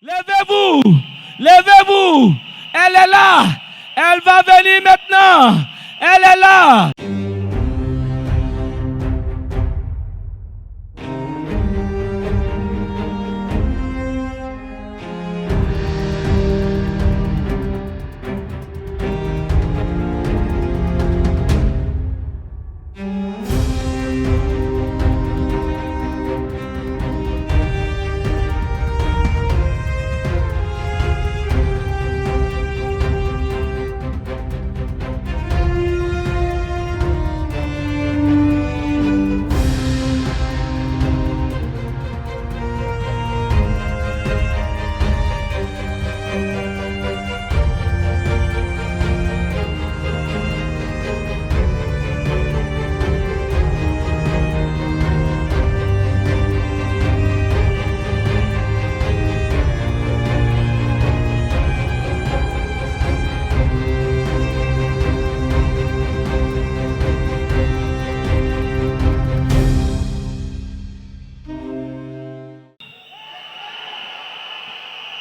Levez-vous! Levez-vous! Elle est là! Elle va venir maintenant! Elle est là!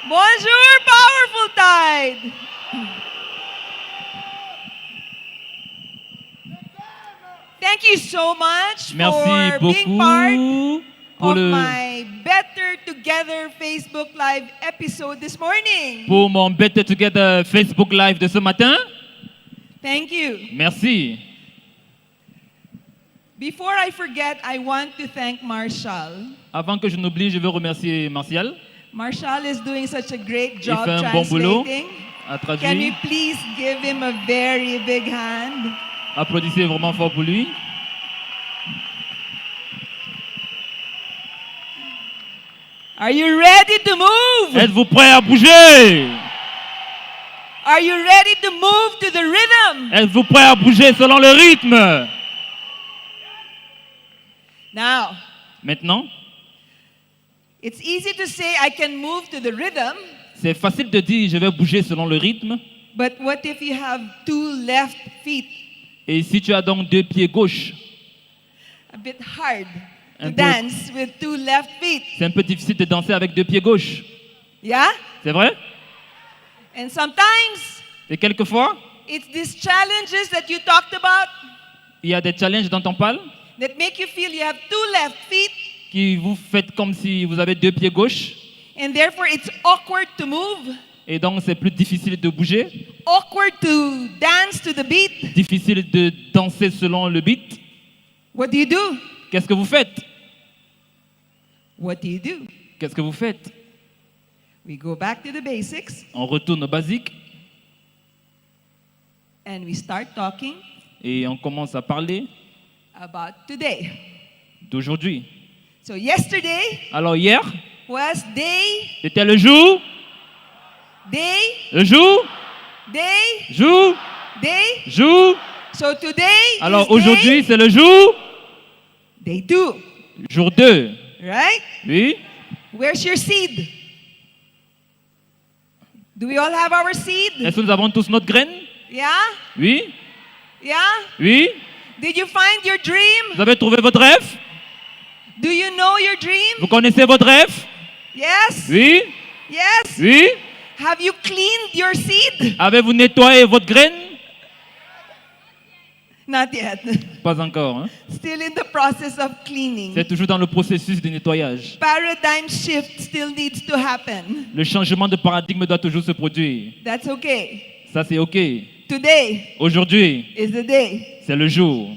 Bonjour, Powerful Tide! Thank you so much Merci for being part beaucoup pour, of my Better Together Facebook Live episode this morning. pour mon Better Together Facebook Live de ce matin. Thank you. Merci. Before I forget, I want to thank Marshall. Avant que je n'oublie, je veux remercier Martial. Marshall is doing such a great Il job fait un bon boulot translating. à Can we traduire. please give him a very big hand? Applaudissez vraiment fort pour lui. Are you ready to move? Êtes-vous prêts à bouger? Are you ready to move to the rhythm? Êtes-vous prêts à bouger selon le rythme? Now, Maintenant, it's easy to say I can move to the rhythm, c'est facile de dire je vais bouger selon le rythme. but what if you have two left feet? Et si tu as donc deux pieds gauches, A bit hard to Un peu. dance with two left feet. c'est un peu difficile de danser avec deux pieds gauches. Yeah? C'est vrai? And sometimes Et quelquefois, it's these challenges that you talked about il y a des challenges dont on parle that make you feel you have two left feet, qui vous faites comme si vous avez deux pieds gauches. and therefore it's awkward to move, Et donc, c'est plus difficile de bouger, awkward to dance to the beat. difficile de danser selon le beat. What do you do? Qu'est-ce que vous faites? What do you do? Qu'est-ce que vous faites? We go back to the basics On retourne au basique and we start talking et on commence à parler about today. d'aujourd'hui. So yesterday Alors hier, was c'était le jour, day. jour. So today Alors is aujourd'hui, c'est le jour, day 2, jour 2. right? Oui. Where's your seed? Do we all have our seed? Est-ce que nous avons tous notre graine? Yeah? Oui. Yeah? Oui. Did you find your dream? Vous avez trouvé votre rêve? Do you know your dream? Vous connaissez votre rêve? Yes? Oui. Yes? Oui. Have you cleaned your seed? Avez-vous nettoyé votre graine? Not yet. Pas encore. Hein? Still in the process of cleaning. C'est toujours dans le processus de nettoyage. Paradigm shift still needs to happen. Le changement de paradigme doit toujours se produire. That's okay. Ça, c'est OK. Today Aujourd'hui, is the day. c'est le jour.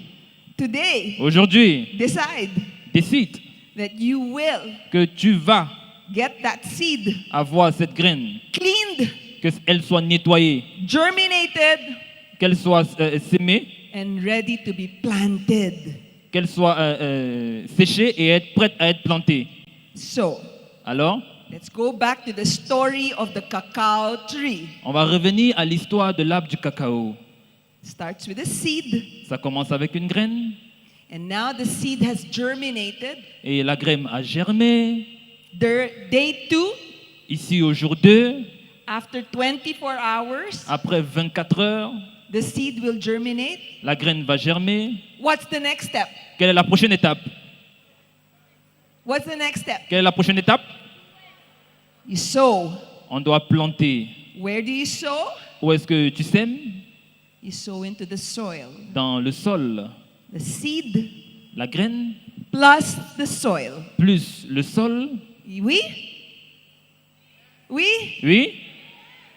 Today, Aujourd'hui, decide décide that you will que tu vas get that seed avoir cette graine, cleaned, qu'elle soit nettoyée, germinated, qu'elle soit sémée, and ready to be planted. qu'elle soit séchée et être prête à être plantée. So, Alors, let's go back to the story of the cacao tree. on va revenir à l'histoire de l'arbre du cacao. Starts with a seed, Ça commence avec une graine and now the seed has germinated. et la graine a germé. Day 2, Ici, au jour 2, after 24 hours, après 24 heures, the seed will germinate. la graine va germer. What's the next step? Quelle est la prochaine étape? What's the next step? Quelle est la prochaine étape? You sow. On doit planter. Where do you sow? Où est-ce que tu sèmes? You sow into the soil. Dans le sol. The seed La graine plus the soil. plus le sol. Oui? Oui? Oui?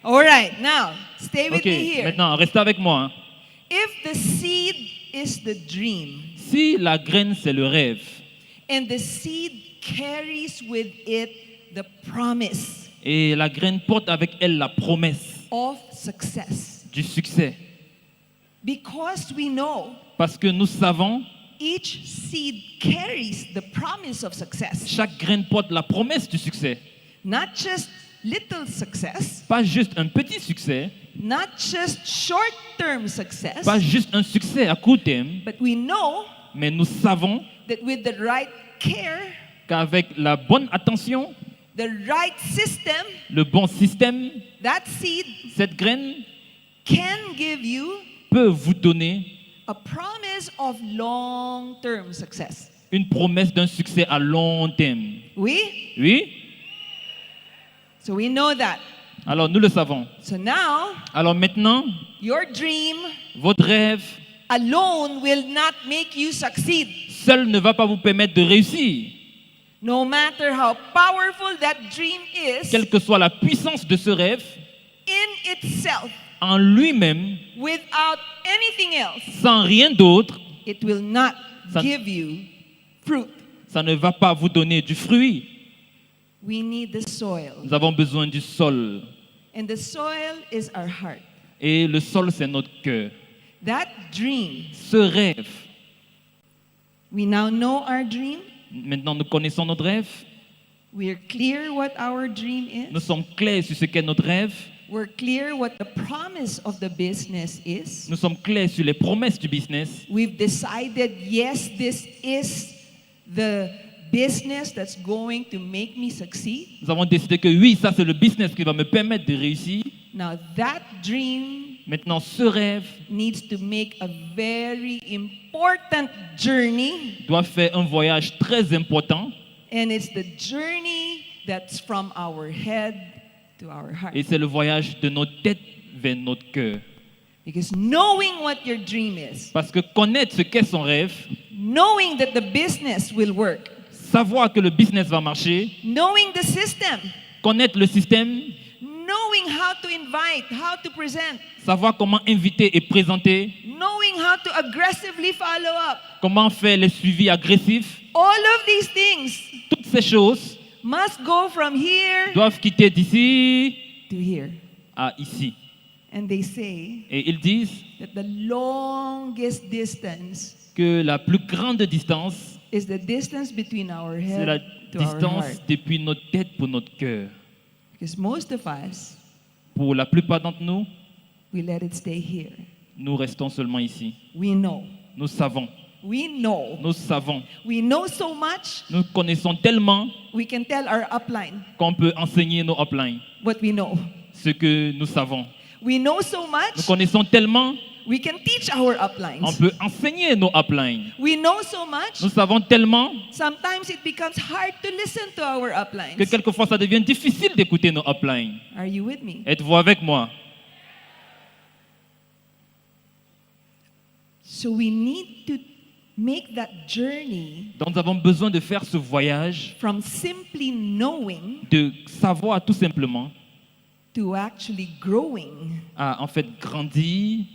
All right, now, stay with Ok, me here. maintenant, restez avec moi. Hein. If the seed is the dream, Si la graine, c'est le rêve, and the seed carries with it the promise et la graine porte avec elle la promesse of success, du succès, because we know parce que nous savons, each seed carries the promise of success, chaque graine porte la promesse du succès. not just little success, Pas juste un petit succès, not just short-term success, pas juste un succès à court terme, but we know mais nous savons that with the right care, qu'avec la bonne attention, the right system, le bon système, that seed cette graine can give you peut vous donner a promise of long-term success. une promesse d'un succès à long terme. Oui? Oui? So we know that. Alors nous le savons. So now, Alors maintenant, your dream votre rêve alone will not make you succeed. seul ne va pas vous permettre de réussir. No matter how powerful that dream is, Quelle que soit la puissance de ce rêve, in itself, en lui-même, without anything else, sans rien d'autre, it will not Ça- give you fruit. ça ne va pas vous donner du fruit. We need the soil. Nous avons besoin du sol. And the soil is our heart. Et le sol, c'est notre cœur. That dream, Ce rêve, we now know our dream. maintenant nous connaissons notre rêve. We're clear what our dream Nous is. sommes clairs sur ce qu'est notre rêve. We're clear what the promise of the business is. Nous sommes clairs sur les promesses du business. We've decided, yes, this is the business that's going to make me succeed. Nous avons décidé que oui, ça c'est le business qui va me permettre de réussir. Now, that dream Maintenant, ce rêve needs to make a very important journey, doit faire un voyage très important. and it's the journey that's from our head to our heart. Et c'est le voyage de notre tête vers notre cœur. Because knowing what your dream is, Parce que connaître ce qu'est son rêve, knowing that the business will work, savoir que le business va marcher, knowing the system, connaître le système, knowing how to invite, how to present, savoir comment inviter et présenter, knowing how to aggressively follow up. comment faire les suivis agressifs, All of these things toutes ces choses must go from here doivent quitter d'ici to here. à ici. And they say Et ils disent that the longest distance que la plus grande distance, is the distance between our c'est la head to our distance heart. depuis notre tête pour notre cœur. Because most of us, Pour la plupart d'entre nous, we let it stay here. nous restons seulement ici. We know. Nous savons, We know. nous savons. We know so much, Nous connaissons tellement we can tell our upline qu'on peut enseigner nos uplines what we know. ce que nous savons. We know so Nous much, connaissons tellement, we can teach our on uplines. peut enseigner nos uplines. We know so much, Nous savons tellement sometimes it becomes hard to listen to our que uplines. quelquefois ça devient difficile d'écouter nos uplines. Are you with me? Êtes-vous avec moi? So we need to make that journey Donc nous avons besoin de faire ce voyage, from simply knowing de savoir tout simplement to actually growing. à en fait grandir.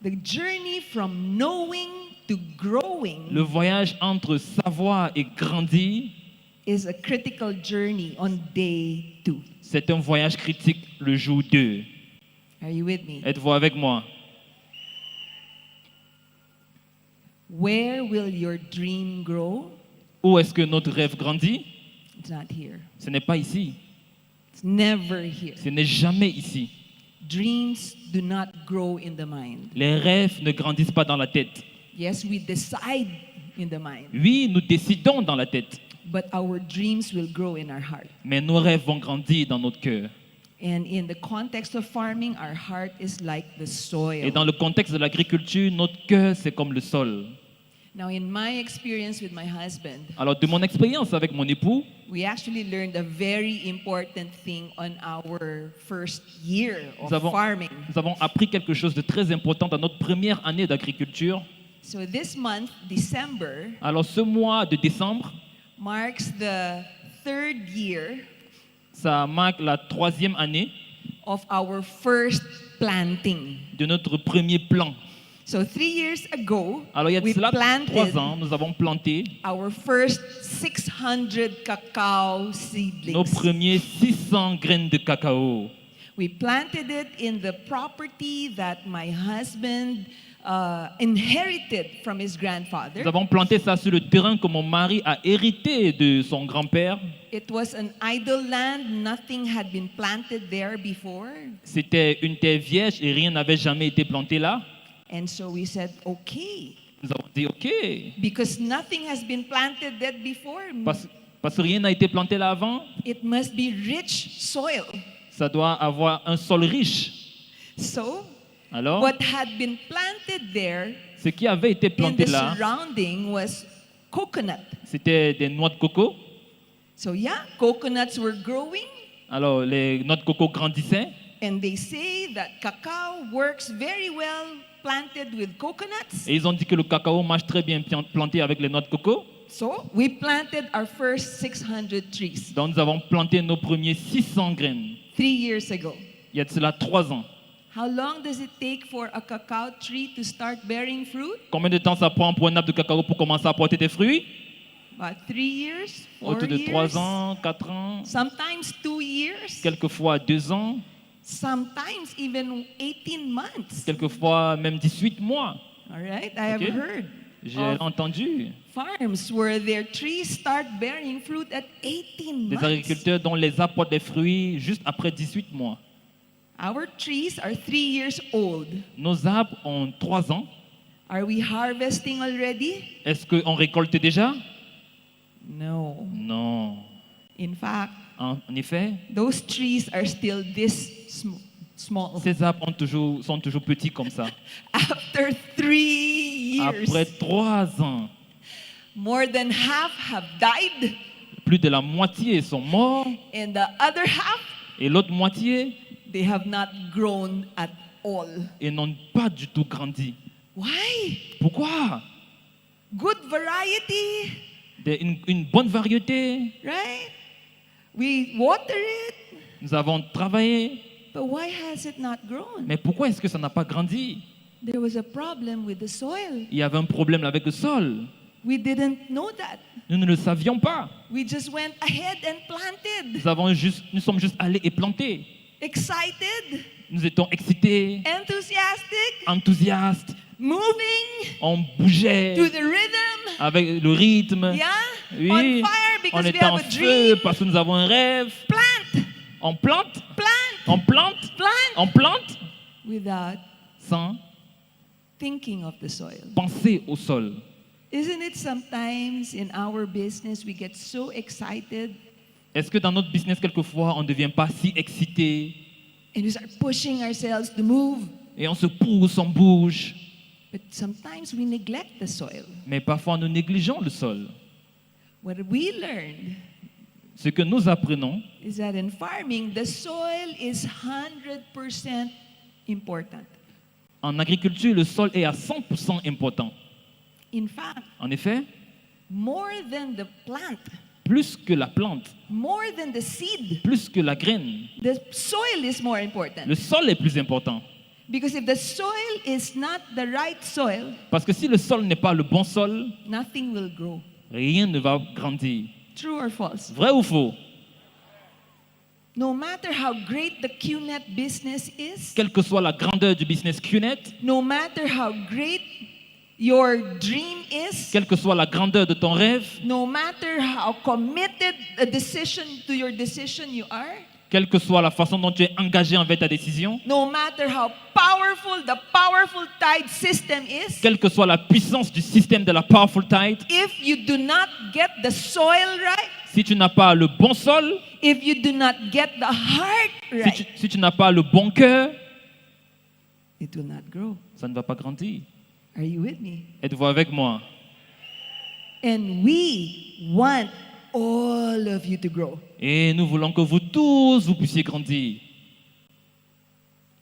The journey from knowing to growing Le voyage entre savoir et grandir, is a critical journey on day 2. c'est un voyage critique le jour 2. Are you with me? Êtes-vous avec moi? Where will your dream grow? Où est-ce que notre rêve grandit? It's not here. Ce n'est pas ici. It's never here. Ce n'est jamais ici. Dreams do not grow in the mind. Les rêves ne grandissent pas dans la tête. Yes, we decide in the mind, Oui, nous décidons dans la tête, but our dreams will grow in our heart. mais nos rêves vont grandir dans notre cœur. And in the context of farming, our heart is like the soil. Et dans le contexte de l'agriculture, notre cœur, c'est comme le sol. Now, in my experience with my husband, Alors, de mon expérience avec mon époux, we actually learned a very important thing on our first year of farming. Nous avons appris quelque chose de très important dans notre première année d'agriculture. So this month, December, Alors ce mois de décembre, marks the third year ça marque la 3e année of our first planting. de notre premier plan. So 3 years ago, Alors il y a de we cela 3 planted ans, nous avons planté our first 600 cacao nos seedlings. premiers 600 graines de cacao. We planted it in the property that my husband inherited from his grandfather. Nous avons planté ça sur le terrain que mon mari a hérité de son grand-père. It was an idle land. Nothing had been planted there before. C'était une terre vierge et rien n'avait jamais été planté là. And so we said, okay, Nous avons dit OK, because nothing has been planted there before. parce que rien n'a été planté là avant, It must be rich soil. ça doit avoir un sol riche. So Alors, what had been planted there ce qui avait été in planté the là, surrounding was coconut. c'était des noix de coco. So yeah, coconuts were growing, Alors, les noix de coco grandissaient. and they say that cacao works very well planted with coconuts. Et ils ont dit que le cacao marche très bien planté avec les noix de coco. So we planted our first 600 trees Donc, nous avons planté nos premiers 600 graines 3 years ago. il y a de cela 3 ans. How long does it take for a cacao tree to start bearing fruit? Combien de temps ça prend pour un arbre de cacao pour commencer à porter des fruits? About 3 years, 4 Autour de years, 3 ans, 4 ans, sometimes 2 years, quelquefois 2 ans, sometimes even 18 months. quelquefois même 18 mois. All right, I have Okay. heard J'ai of entendu farms where their trees start bearing fruit at 18 des months. agriculteurs dont les arbres portent des fruits juste après 18 mois. Our trees are 3 years old. Nos arbres ont 3 ans. Are we harvesting already? Est-ce qu'on récolte déjà? No. Non. In fact, En effet, those trees are still this small. ces arbres sont toujours petits comme ça. After 3 years, Après 3 ans, more than half have died, plus de la moitié sont morts and the other half, et l'autre moitié they have not grown at all. et n'ont pas du tout grandi. Why? Pourquoi? Good variety, Une bonne variété. right? We water it, Nous avons travaillé, but why has it not grown? mais pourquoi est-ce que ça n'a pas grandi? There was a problem with the soil. Il y avait un problème avec le sol. We didn't know that. Nous ne le savions pas. We just went ahead and planted. Nous sommes juste allés et plantés. Excited, Nous étions excités, enthusiastic, enthousiastes. moving On bougeait to the rhythm. avec le rythme. Yeah? Oui, On fire on because we était en have a feu dream. parce que nous avons un rêve. Plant, On plante, plant, on plante, plant. on plante Without sans thinking of the soil. penser au sol. Isn't it sometimes in our business we get so excited Est-ce que dans notre business, quelquefois, on ne devient pas si excité and we start pushing ourselves to move? et on se pousse, on bouge, But sometimes we neglect the soil. mais parfois nous négligeons le sol. What we learned Ce que nous apprenons, is that in farming, the soil is 100% important. en agriculture, le sol est à 100% important. In fact, En effet, more than the plant, plus que la plante, more than the seed, plus que la graine, the soil is more important. le sol est plus important. Because if the soil is not the right soil, Parce que si le sol n'est pas le bon sol, nothing will grow. rien ne va grandir. True or false? Vrai ou faux? No matter how great the QNet business is, Quelle que soit la grandeur du business QNet, no matter how great your dream is, quelle que soit la grandeur de ton rêve, no matter how committed to your decision you are, quelle que soit la façon dont tu es engagé envers ta décision, no matter how powerful the powerful tide system is, quelle que soit la puissance du système de la Powerful Tide, if you do not get the soil right, si tu n'as pas le bon sol, if you do not get the heart right, si tu n'as pas le bon cœur, it will not grow. ça ne va pas grandir. Are you with me? Êtes-vous avec moi? And we want all of you to grow. Et nous voulons que vous tous, vous puissiez grandir.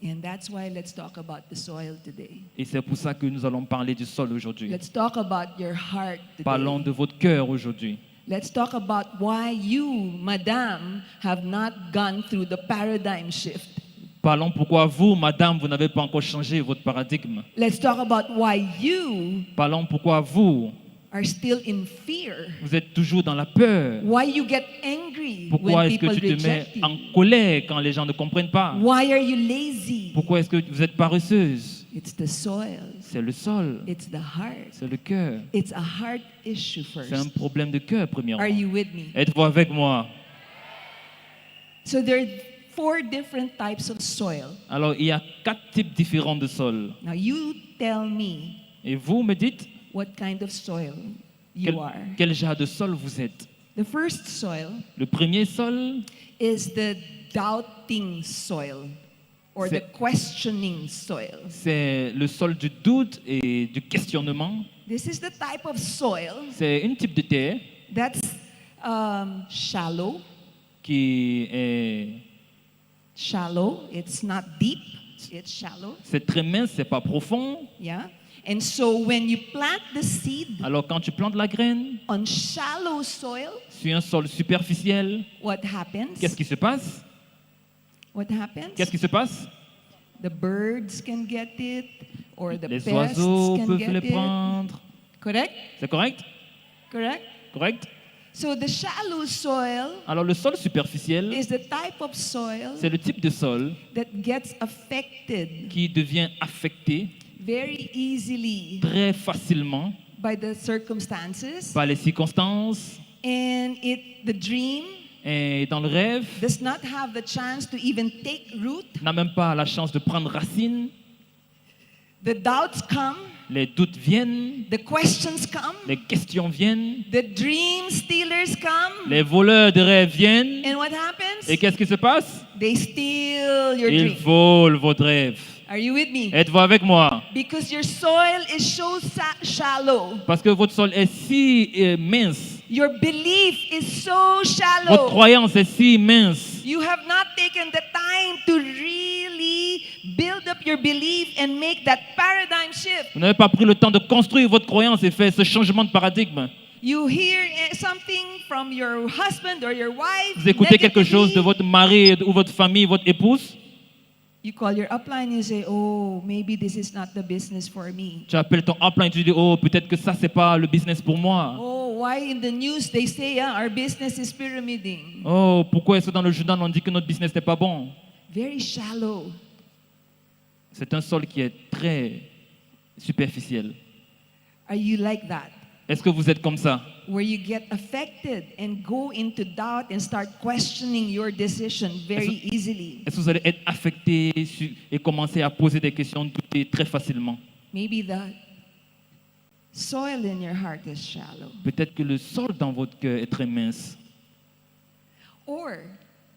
And that's why let's talk about the soil today. Et c'est pour ça que nous allons parler du sol aujourd'hui. Let's talk about your heart Parlons today. de votre cœur aujourd'hui. Let's talk about why you, madam, have not gone through the paradigm shift. Parlons pourquoi vous, madame, vous n'avez pas encore changé votre paradigme. Let's talk about why you Parlons pourquoi vous, are still in fear. vous êtes toujours dans la peur. Why you get angry Pourquoi when est-ce que people tu te mets reject you. en colère quand les gens ne comprennent pas? Why are you lazy? Pourquoi est-ce que vous êtes paresseuse? It's the soil. C'est le sol, It's the heart. c'est le cœur. It's a heart issue C'est un first. problème de cœur, premièrement. Are you with me? Êtes-vous avec moi? So there are 4 different types of soil. Alors, il y a 4 types différents de sol. Now you tell me Et vous me dites what kind of soil quel, you are. quel genre de sol vous êtes. The first soil Le premier sol, is the doubting soil or the C'est- questioning soil. c'est le sol du doute et du questionnement. This is the type of soil C'est une type de terre that's shallow. qui est Shallow. It's not deep. It's shallow. c'est très mince, c'est pas profond. Yeah. And so when you plant the seed Alors quand tu plantes la graine on shallow soil, sur un sol superficiel, what happens? qu'est-ce qui se passe? What happens? Qu'est-ce qui se passe? The birds can get it, or the Les pests oiseaux can peuvent get les it. prendre. Correct? C'est correct? Correct? Correct? So the shallow soil Alors le sol superficiel, is the type of soil c'est le type de sol that gets affected qui devient affecté very easily très facilement by the circumstances, par les circonstances and the dream et dans le rêve, does not have the chance to even take root. n'a même pas la chance de prendre racine. The doubts come, Les doutes viennent, the questions come, les questions viennent, the dream stealers come, les voleurs de rêve viennent. and what happens? Et qu'est-ce qui se passe? They steal your Ils dream. volent votre rêve. Are you with me? Êtes-vous avec moi? Because your soil is so shallow. Parce que votre sol est si mince. Your belief is so Votre shallow. croyance est si mince. You have not taken the time to really build up your belief and make that paradigm shift. Vous n'avez pas pris le temps de construire votre croyance et faire ce changement de paradigme. You hear something from your husband or your wife. Vous écoutez quelque chose de negatively. votre mari ou votre famille, votre épouse. You call your upline, you say, oh, maybe this is not the business for me. Tu appelles ton upline et tu dis, oh, peut-être que ça, c'est pas le business pour moi. Oh, why in the news they say our business is pyramiding? Oh, pourquoi est-ce que dans le journal on dit que notre business n'est pas bon? Very shallow. C'est un sol qui est très superficiel. Are you like that? Est-ce que vous êtes comme ça? Where you get affected and go into doubt and start questioning your decision very easily. Est-ce que vous allez être affecté et commencer à poser des questions, douter très facilement? Maybe the soil in your heart is shallow. Peut-être que le sol dans votre cœur est très mince. Or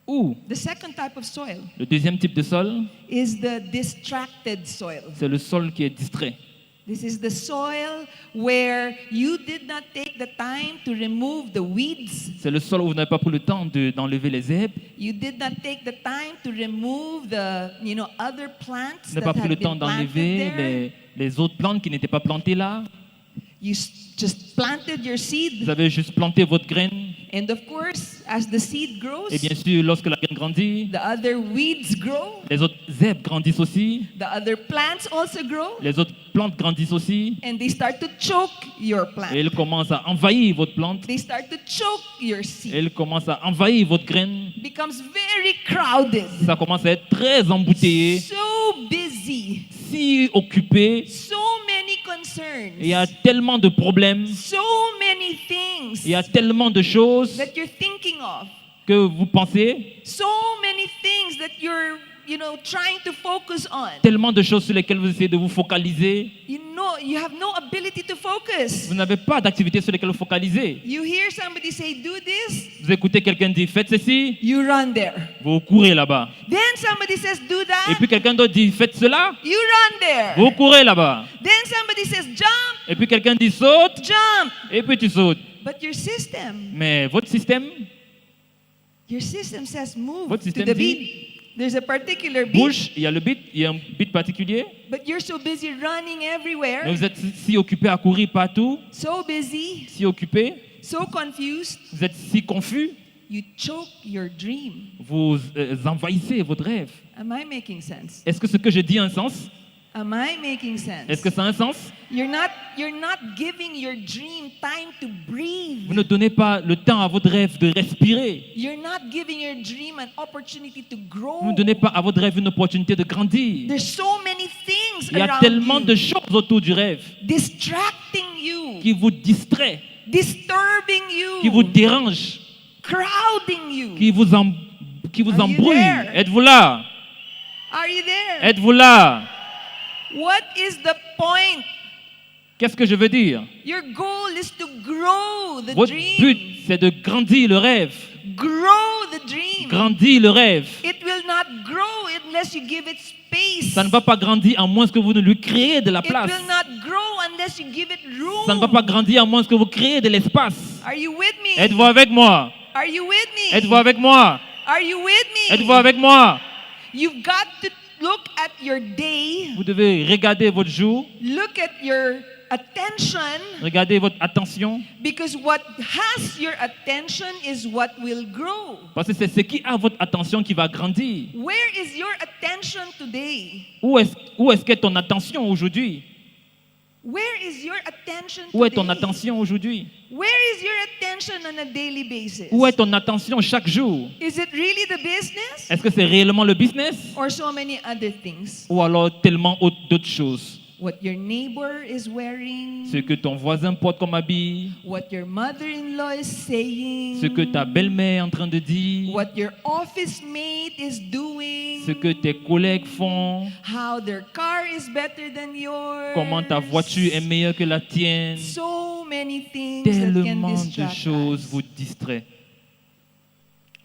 Ou the second type of soil le deuxième type de sol, is the distracted soil. c'est le sol qui est distrait. This is the soil where you did not take the time to remove the weeds. C'est le sol où vous n'avez pas pris le temps d'enlever les herbes. You did not take the time to remove the, other plants Vous n'avez pas that pris le had temps been planted d'enlever there. les autres plantes qui n'étaient pas plantées là. You just planted your Vous seed. avez juste planté votre graine. And of course, as the seed grows, Et bien sûr, lorsque la graine grandit, the other weeds grow. les autres herbes grandissent aussi. The other plants also grow. Les autres plantes grandissent aussi. And they start to choke your Et plant. elles commencent à envahir votre plante. They start to choke your Et seed. elles commencent à envahir votre graine. Becomes very crowded. Ça commence à être très embouteillé, So busy. si occupé. So many concerns. Il y a tellement de problèmes. So many things Il y a tellement de choses that you're thinking of. que vous pensez. So many things that you're, trying to focus on. Tellement de choses sur lesquelles vous essayez de vous focaliser. You have no ability to focus. Vous n'avez pas d'activité sur lesquelles vous focaliser. You hear somebody say, do this, Vous écoutez quelqu'un dire faites ceci, you run there. vous courez là-bas. Then somebody says, do Et that, puis quelqu'un d'autre dit faites cela, you run there. vous courez là-bas. Then somebody says, jump, Et puis quelqu'un dit saute, jump. et puis tu sautes. But your system Mais votre système says move Votre to système the dit, beat. There's a particular beat, bouge, il y a le beat, il y a un beat particulier. but you're so busy running Mais everywhere, vous êtes si occupé à courir partout, so busy, si occupé, so confused, vous êtes si confus, you choke your dream. vous envahissez votre rêve. Am I making sense? Est-ce que ce que je dis a un sens? Am I making sense? Est-ce que ça a un sens? You're not giving your dream time to breathe. Vous ne donnez pas le temps à votre rêve de respirer. You're not giving your dream an opportunity to grow. Vous ne donnez pas à votre rêve une opportunité de grandir. There's so many things Il y a around tellement you de choses autour du rêve distracting you, qui vous distraient, disturbing qui vous you, dérangent, crowding you. qui vous Are you embrouillent. there? Êtes-vous là? Are you there? Êtes-vous là? What is the point? Qu'est-ce que je veux dire? Your goal is to grow the Votre dream. but, c'est de grandir le rêve. Grow the dream. Grandir le rêve. It will not grow unless you give it space. Ça ne va pas grandir à moins que vous ne lui créez de la It place. will not grow unless you give it room. Ça ne va pas grandir à moins que vous créez de l'espace. Are you with me? Êtes-vous avec moi? Are you with me? Êtes-vous avec moi? Are you with me? Êtes-vous avec moi? You've got to look at your day, Vous devez regarder votre jour, look at your attention, regarder votre attention, because what has your attention is what will grow. parce que c'est ce qui a votre attention qui va grandir. Where is your attention today? Où est-ce qu'est ton attention aujourd'hui? Where is your attention Où est ton today? attention aujourd'hui? Where is your attention on a daily basis? Où est ton attention chaque jour? Is it really the business Est-ce que c'est réellement le business or so many other things? ou alors tellement d'autres choses? What your neighbor is wearing, Ce que ton voisin porte comme habit, what your mother-in-law is saying, ce que ta belle-mère est en train de dire, what your office mate is doing, ce que tes collègues font, how their car is better than yours. comment ta voiture est meilleure que la tienne. So many things that can Tellement de distract choses us. vous distraient.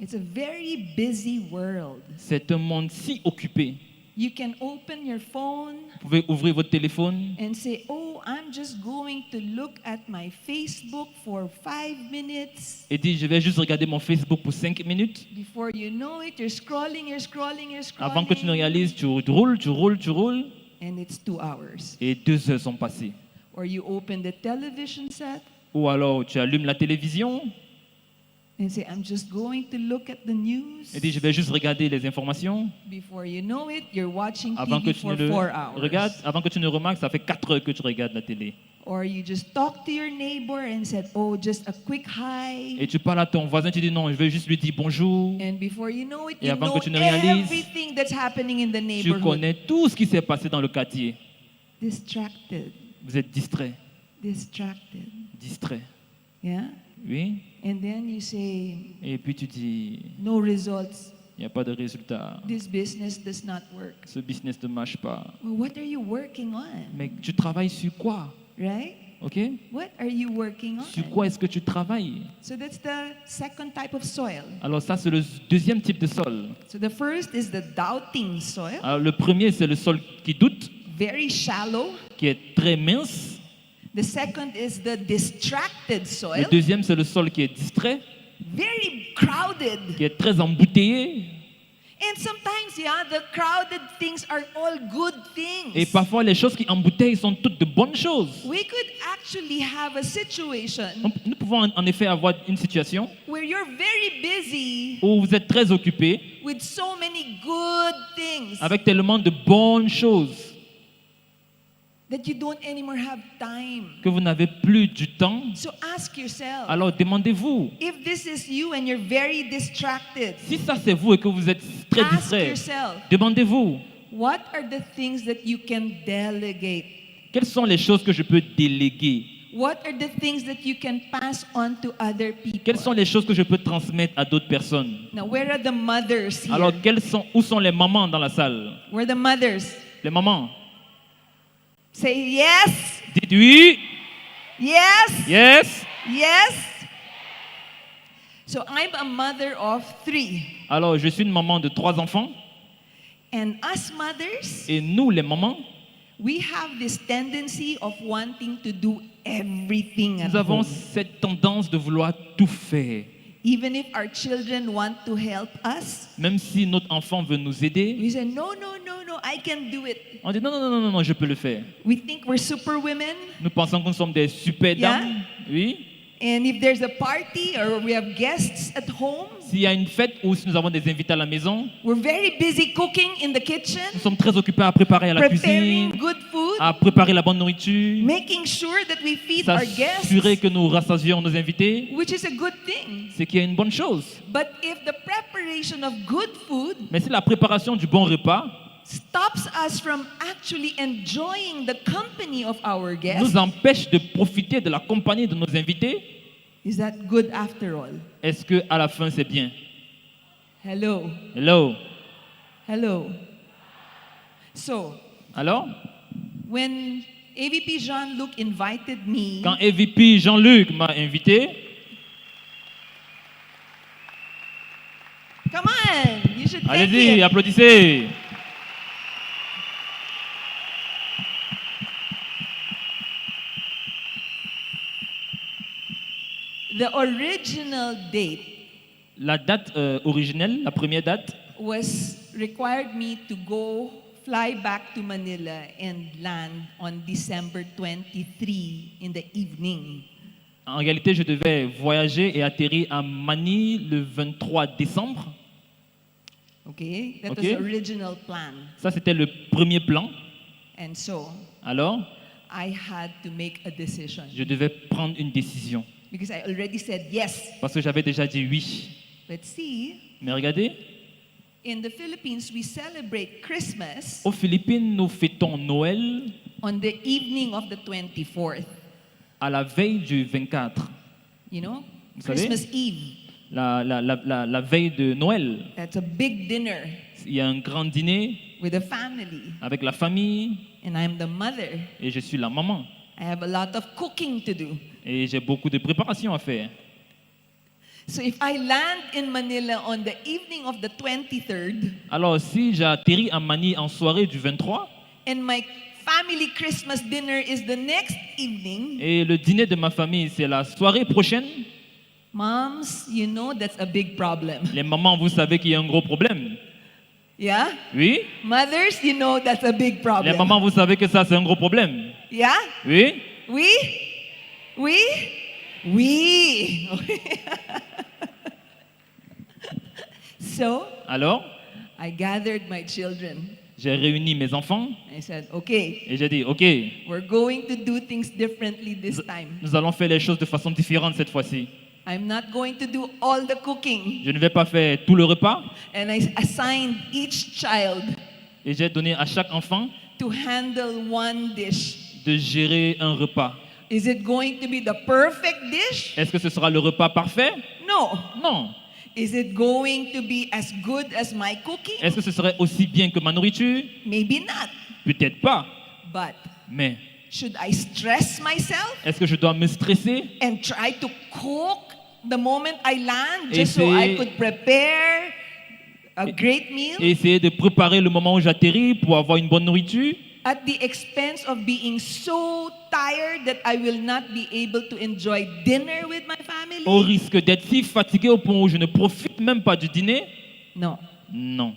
It's a very busy world. C'est un monde si occupé. You can open your phone Vous pouvez ouvrir votre téléphone and say, oh, I'm just going to look at my Facebook for 5 minutes. et dire je vais juste regarder mon Facebook pour 5 minutes. Before you know it, you're scrolling, you're scrolling, you're scrolling. Avant que tu ne réalises, tu roules And it's 2 hours. et 2 heures sont passées. Or you open the television set Ou alors tu allumes la télévision and say, I'm just going to look at the news. et dis je vais juste regarder les informations. Before you know it, you're watching Avant que TV tu ne for le 4 hours. regardes, avant que tu ne remarques, ça fait 4 heures que tu regardes la télé. Or you just talk to your neighbor and said, oh, just a quick hi. Et tu parles à ton voisin, tu dis non, je vais juste lui dire bonjour. And before you know it, Et you avant know que tu ne réalises, everything that's happening in the Tu neighborhood. connais tout ce qui s'est passé dans le quartier. Distracted, Vous êtes distrait, distrait. Yeah? oui. And then you say, Et puis tu dis, no results. il n'y a pas de résultat. This business does not work. Ce business ne marche pas. Well, what are you working on? Mais tu travailles sur quoi? Right? Ok? What are you working on? Sur quoi est-ce que tu travailles? So that's the second type of soil. Alors ça, c'est le deuxième type de sol. So the first is the doubting soil, Alors le premier, c'est le sol qui doute, very shallow. qui est très mince. The second is the distracted Le soil, deuxième, c'est le sol qui est distrait, very crowded. qui est très embouteillé. And sometimes, yeah, the crowded things are all good things. Et parfois, les choses qui embouteillent sont toutes de bonnes choses. We could actually have a situation Nous pouvons en effet avoir une situation where you're very busy où vous êtes très occupé with so many good things avec tellement de bonnes choses that you don't anymore have time. que vous n'avez plus du temps. So ask yourself, Alors demandez-vous, if this is you and you're very distracted, si ça c'est vous et que vous êtes très ask distrait, yourself, demandez-vous, what are the things that you can delegate? quelles sont les choses que je peux déléguer? What are the things that you can pass on to other people? Quelles sont les choses que je peux transmettre à d'autres personnes? Now, where are the mothers here? Alors où sont les mamans dans la salle? Where are the mothers? Les mamans, Say yes, dites oui, yes, yes. yes. So I'm a mother of 3. Alors je suis une maman de 3 enfants And us mothers, et nous les mamans, we have this tendency of wanting to do everything at Nous avons home. cette tendance de vouloir tout faire. Even if our children want to help us, Même si notre enfant veut nous aider, we say, no, I can do it. on dit non, je peux le faire. We think we're super women. Nous pensons que nous sommes des super dames. Yeah. Oui. And if there's a party or we have guests at home, S'il y a une fête ou si nous avons des invités à la maison, we're very busy cooking in the kitchen, nous sommes très occupés à préparer à la preparing cuisine, good food, à préparer la bonne nourriture, making sure that we feed our guests, s'assurer que nous rassasions nos invités, which is a good thing. c'est qu'il y a une bonne chose. But if the preparation of good food Mais si la préparation du bon repas stops us from actually enjoying the company of our guests, nous empêche de profiter de la compagnie de nos invités, is that good after all? est-ce que à la fin c'est bien? Hello. Hello. Hello. So, Alors, when AVP Jean-Luc invited me, quand AVP Jean-Luc m'a invité, come on, you should thank allez-y, him. applaudissez. The original date La date originelle, la première date, was required me to go fly back to Manila and land on December 23 in the evening. en réalité, je devais voyager et atterrir à Manille le 23 décembre. Okay? That Okay. was the original plan. Ça, c'était le premier plan. And so Alors, I had to make a decision je devais prendre une décision because I already said yes. parce que j'avais déjà dit oui. But see, Mais regardez, in the Philippines, we celebrate Christmas aux Philippines, nous fêtons Noël on the evening of the 24th. à la veille du 24, You know? Vous savez? Christmas Eve. la veille de Noël. That's a big dinner Il y a un grand dîner with the family. avec la famille And I'm the mother. et je suis la maman. I have a lot of cooking to do. Et j'ai beaucoup de préparation à faire. So if I land in Manila on the evening of the 23rd Alors, si j'atterris à Manille en soirée du 23 and my family Christmas dinner is the next evening, et le dîner de ma famille, c'est la soirée prochaine, moms, you know that's a big problem. les mamans, vous savez qu'il y a un gros problème. Yeah? Oui? Mothers, you know that's a big Les problem. mamans, vous savez que ça, c'est un gros problème. Yeah? Oui? We? We? We. So Alors, I gathered my children. j'ai réuni mes enfants I said, okay, et j'ai dit, OK, we're going to do things differently this time. nous allons faire les choses de façon différente cette fois-ci. I'm not going to do all the cooking. Je ne vais pas faire tout le repas And I assigned each child et j'ai donné à chaque enfant to handle one dish. de gérer un repas. Is it going to be the perfect dish? Est-ce que ce sera le repas parfait? No. Non. Is it going to be as good as my cooking? Est-ce que ce serait aussi bien que ma nourriture? Maybe not. Peut-être pas. But Mais should I stress myself est-ce que je dois me stresser and try to cook the moment I land just so I Essayer- could prepare a great meal et essayer de préparer le moment où j'atterris pour avoir une bonne nourriture at the expense of being so tired that I will not be able to enjoy dinner with my family? au risque d'être si fatigué au point où je ne profite même pas du dîner? No. Non.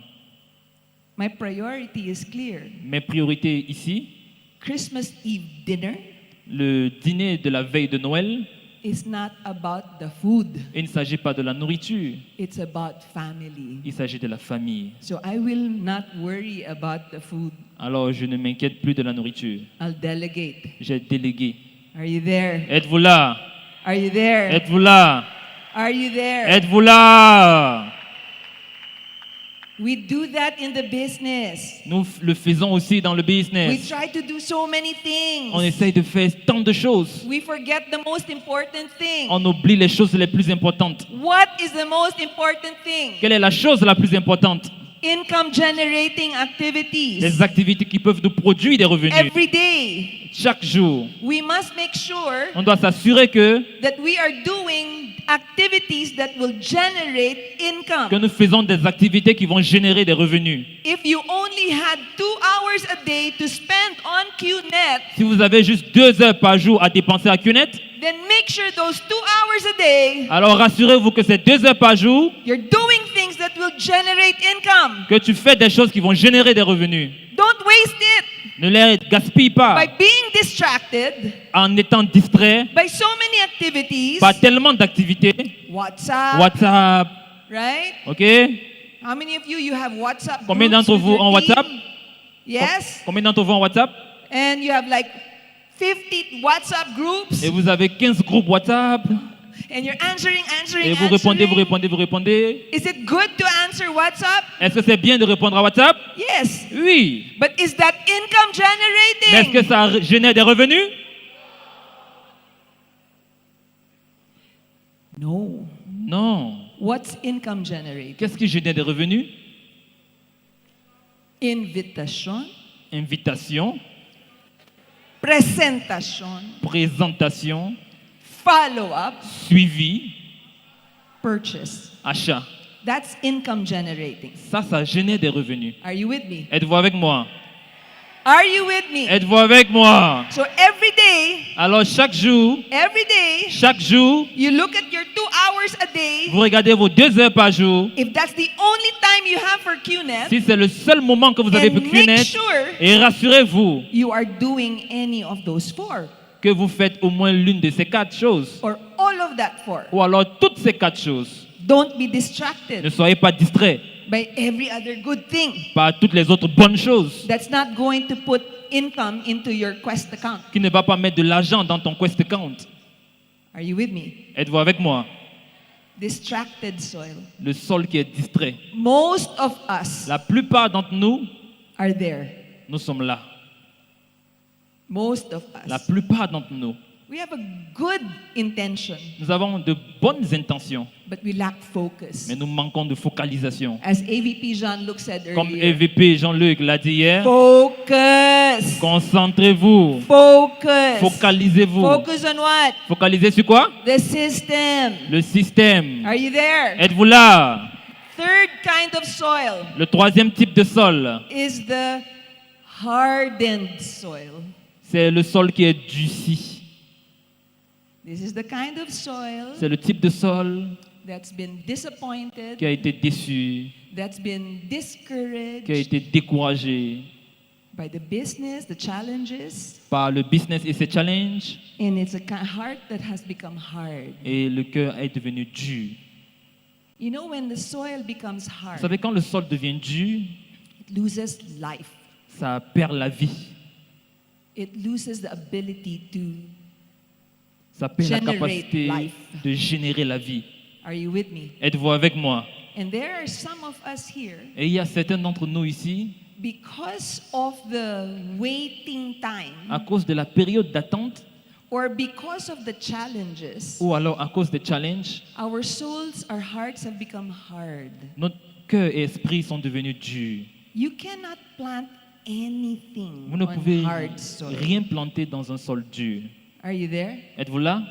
My priority is clear. Mes priorités ici, Christmas Eve dinner le dîner de la veille de Noël, is not about the food. il ne s'agit pas de la nourriture, It's about family. il s'agit de la famille. So I will not worry about the food. Alors je ne m'inquiète plus de la nourriture. I'll delegate. J'ai délégué. Are you there? Êtes-vous là? Are you there? Êtes-vous là? Are you there? Êtes-vous là? We do that in the business. Nous le faisons aussi dans le We business. try to do so many On things. essaye de faire tant de choses. We forget the most important thing. On oublie les choses les plus importantes. What is the most important thing? Quelle est la chose la plus importante? Income generating activities. Les activités qui peuvent nous produire des revenus. Every day, Chaque jour, we must make sure on doit s'assurer que that we are doing activities that will generate Que income. nous faisons des activités qui vont générer des revenus. If you only had 2 hours a day to spend on QNet, Si vous avez juste 2 heures par jour à dépenser à QNet, then make sure those 2 hours a day alors rassurez-vous que ces 2 heures par jour, you're doing things that will generate income. que tu fais des choses qui vont générer des revenus. Don't waste it Ne les gaspille pas by being distracted en étant distrait by so many activities. par tellement d'activités. WhatsApp, WhatsApp, right? ok? How many of you have WhatsApp Combien groups d'entre with vous your en team? WhatsApp? Yes. Combien d'entre vous en WhatsApp? And you have like 50 WhatsApp groups Et vous avez 15 groupes WhatsApp. and you're answering. Et vous répondez. Is it good to answer WhatsApp? Est-ce que c'est bien de répondre à WhatsApp? Yes. Oui. But is that income Mais est-ce que generating? ça génère des revenus? No. Non. What's income generating? Qu'est-ce qui génère des revenus? Invitation, Invitation, presentation, présentation, follow-up, suivi, purchase. achat. That's income generating. Ça génère des revenus. Are you with me? Êtes-vous avec moi? Are you with me? Êtes-vous avec moi? So every day, Alors chaque jour, you look at your 2 hours a day. vous regardez vos 2 heures par jour. If that's the only time you have for QNet, Si c'est le seul moment que vous avez and pour make QNet, sure et rassurez-vous you are doing any of those 4 que vous faites au moins l'une de ces 4 choses. or all of that 4. Ou alors toutes ces 4 choses. Don't be Ne distracted soyez pas distraits by every other good thing par toutes les autres bonnes choses that's not going to put income into your Quest account. qui ne va pas mettre de l'argent dans ton Quest account. Are you with me? Êtes-vous avec moi? Distracted soil. Le sol qui est distrait. Most of us La plupart d'entre nous, are there. nous sommes là. Most of La us. plupart d'entre nous, We have a good intention, nous avons de bonnes intentions, but we lack focus. mais nous manquons de focalisation. As AVP Jean-Luc said Comme earlier, EVP Jean-Luc l'a dit hier, focus. concentrez-vous, Focus. focalisez-vous. Focus on what? Focalisez sur quoi? The system. Le système. Are you there? Êtes-vous là? Third kind of soil Le troisième type de sol, is the hardened soil. c'est le sol qui est durci. This is the kind of soil C'est le type de sol that's been qui disappointed, a été déçu, that's been qui a discouraged été découragé by the business, the challenges, par le business et ses challenges, and it's a heart that has become hard. et le cœur est devenu dur. You know, when the soil becomes Vous hard, savez, quand le sol devient dur, it loses life. ça perd la vie, It loses the ability to. ça perd la Generate capacité life. de générer la vie. Are you with me? Êtes-vous avec moi? And there are some of us here, Et il y a certains d'entre nous ici, because of the waiting time à cause de la période d'attente, or because of the challenges, ou alors à cause des challenges, our souls, our hearts have become hard. notre cœur et esprit sont devenus durs. You cannot plant anything Vous ne on pouvez hard soil. rien planter dans un sol dur. Are you there? Êtes-vous là?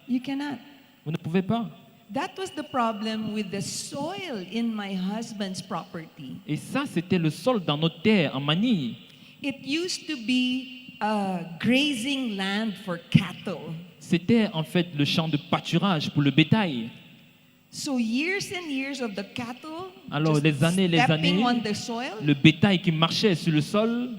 You cannot. Vous ne pouvez pas. That was the problem with the soil in my husband's property. Et ça, c'était le sol dans notre terre en Manille. It used to be a grazing land for cattle. C'était en fait le champ de pâturage pour le bétail. So years and years of the cattle Alors, just les années, stepping on the soil, le bétail qui marchait sur le sol,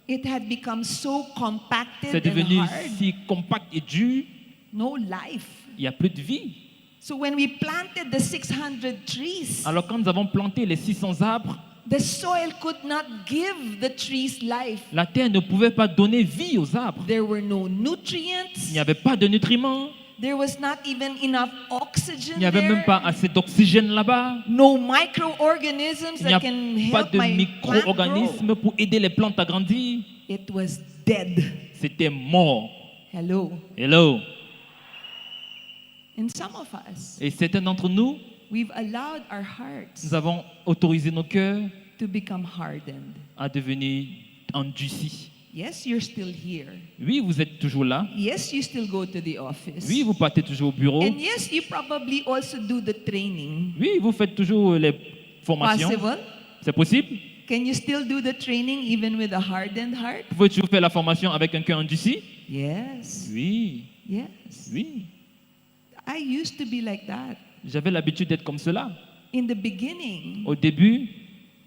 it had become so compacted c'est and devenu hard. si compact et dur, No life. il n'y a plus de vie. So when we planted the 600 trees, Alors quand nous avons planté les 600 arbres, the soil could not give the trees life. la terre ne pouvait pas donner vie aux arbres. There were no Il nutrients. n'y avait pas de nutriments, There was not even enough oxygen il n'y avait même there. pas assez d'oxygène là-bas. No microorganisms Il n'y a that can pas help de my plant grow. micro-organismes pour aider les plantes à grandir. It was dead. C'était mort. Hello. Hello. And some of us, Et certains d'entre nous, we've allowed our hearts nous avons autorisé nos cœurs to become hardened. à devenir endurcis. Yes, you're still here. Oui, vous êtes toujours là. Yes, you still go to the office. Oui, vous partez toujours au bureau. And yes, you probably also do the training. Oui, vous faites toujours les formations. Possible? C'est possible? Can you still do the training even with a hardened heart? Vous pouvez toujours faire la formation avec un cœur endurci? Yes. Oui, Yes. oui. I used to be like that. J'avais l'habitude d'être comme cela. In the beginning Au début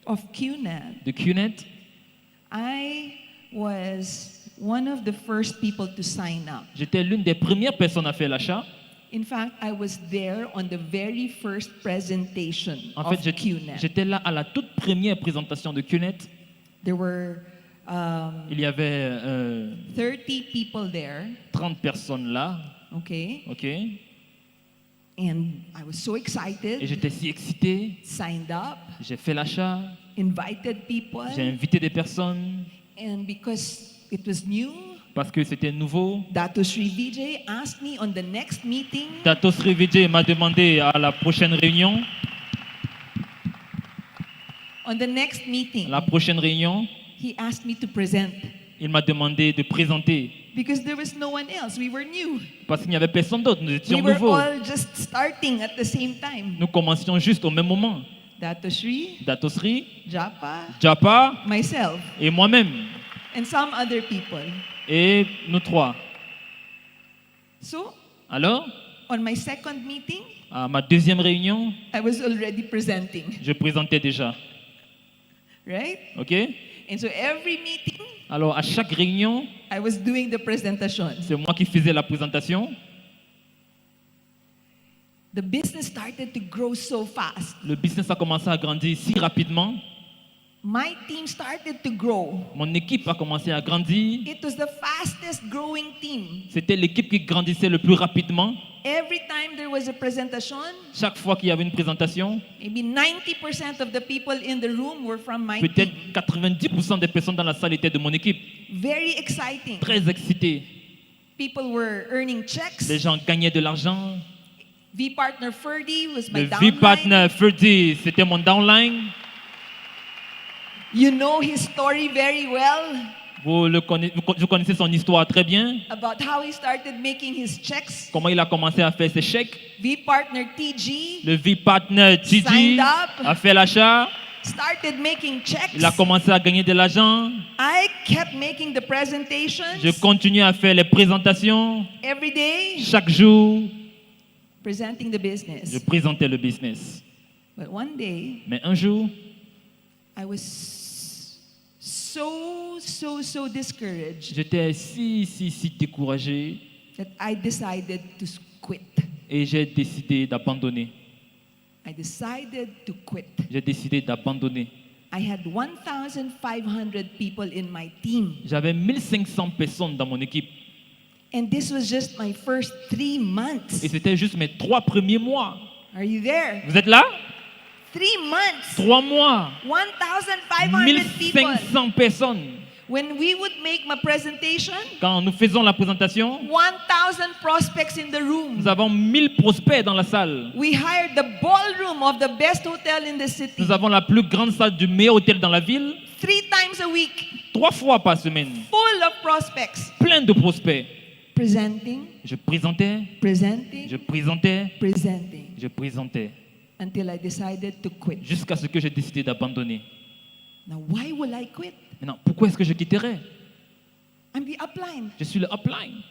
of QNet, de QNet, I was one of the first people to sign up. j'étais l'une des premières personnes à faire l'achat. In fact, I was there on the very first presentation En of fait, QNet. j'étais là à la toute première présentation de QNet. There were Il y avait 30 people there, 30 personnes là, okay? ok? And I was so Et excited, j'étais si excité. signed up, J'ai fait l'achat, invited people, j'ai invité des personnes and because it was new, parce que c'était nouveau. Dato Sri Vijay asked me on the next meeting, Dato Sri Vijay m'a demandé à la prochaine réunion. La prochaine réunion, he asked me to present il m'a demandé de présenter because there was no one else. We were new. parce qu'il n'y avait personne d'autre. Nous étions We were nouveaux. all just starting at the same time. Nous commencions juste au même moment. Dato Sri, Dato Sri, Japa, Japa myself, et moi-même. and some other people. Et nous trois. So, Alors, on my second meeting, à ma deuxième réunion, I was already presenting, je présentais déjà. right? OK? And so every meeting, Alors, à chaque réunion, I was doing the presentation. c'est moi qui faisais la présentation. The business started to grow so fast. Le business a commencé à grandir si rapidement. My team started to grow. Mon équipe a commencé à grandir. It was the fastest growing team. C'était l'équipe qui grandissait le plus rapidement. Every time there was a presentation, Chaque fois qu'il y avait une présentation, maybe 90% of the people in the room were from my peut-être team. 90% des personnes dans la salle étaient de mon équipe. Very exciting. Très excités. People were earning checks. Les gens gagnaient de l'argent. V-Partner Ferdy was my Le downline. V-Partner Ferdy, c'était mon downline. You know his story very well Vous connaissez son histoire très bien. about how he started making his checks. Comment il a commencé à faire ses chèques. V-Partner TG Le V-Partner TG Signed up. a fait l'achat. started making checks. Il a commencé à gagner de l'argent. I kept making the presentations Je continue à faire les présentations. every day, Chaque jour, presenting the je business. présentais le business. But one day, Mais un jour, I was so discouraged j'étais si découragé that I decided to quit. et j'ai décidé d'abandonner. I decided to quit. J'ai décidé d'abandonner. I had 1,500 people in my team. J'avais 1500 personnes dans mon équipe And this was just my first 3 months. et c'était juste mes 3 premiers mois. Are you there? Vous êtes là? 3 months. 3 mois. 1,500 people. 1500 personnes. When we would make my presentation, Quand nous faisons la présentation, 1,000 prospects in the room. nous avons 1000 prospects dans la salle. We hired the ballroom of the best hotel in the city. Nous avons la plus grande salle du meilleur hôtel dans la ville. 3 times a week, 3 fois par semaine. full of prospects. Plein de prospects. Presenting, Je présentais, presenting, je présentais, presenting. je présentais. Until I decided to quit. Jusqu'à ce que j'ai décidé d'abandonner. Now, why will I quit? Maintenant, pourquoi est-ce que je quitterais? I'm the upline. Je suis le upline.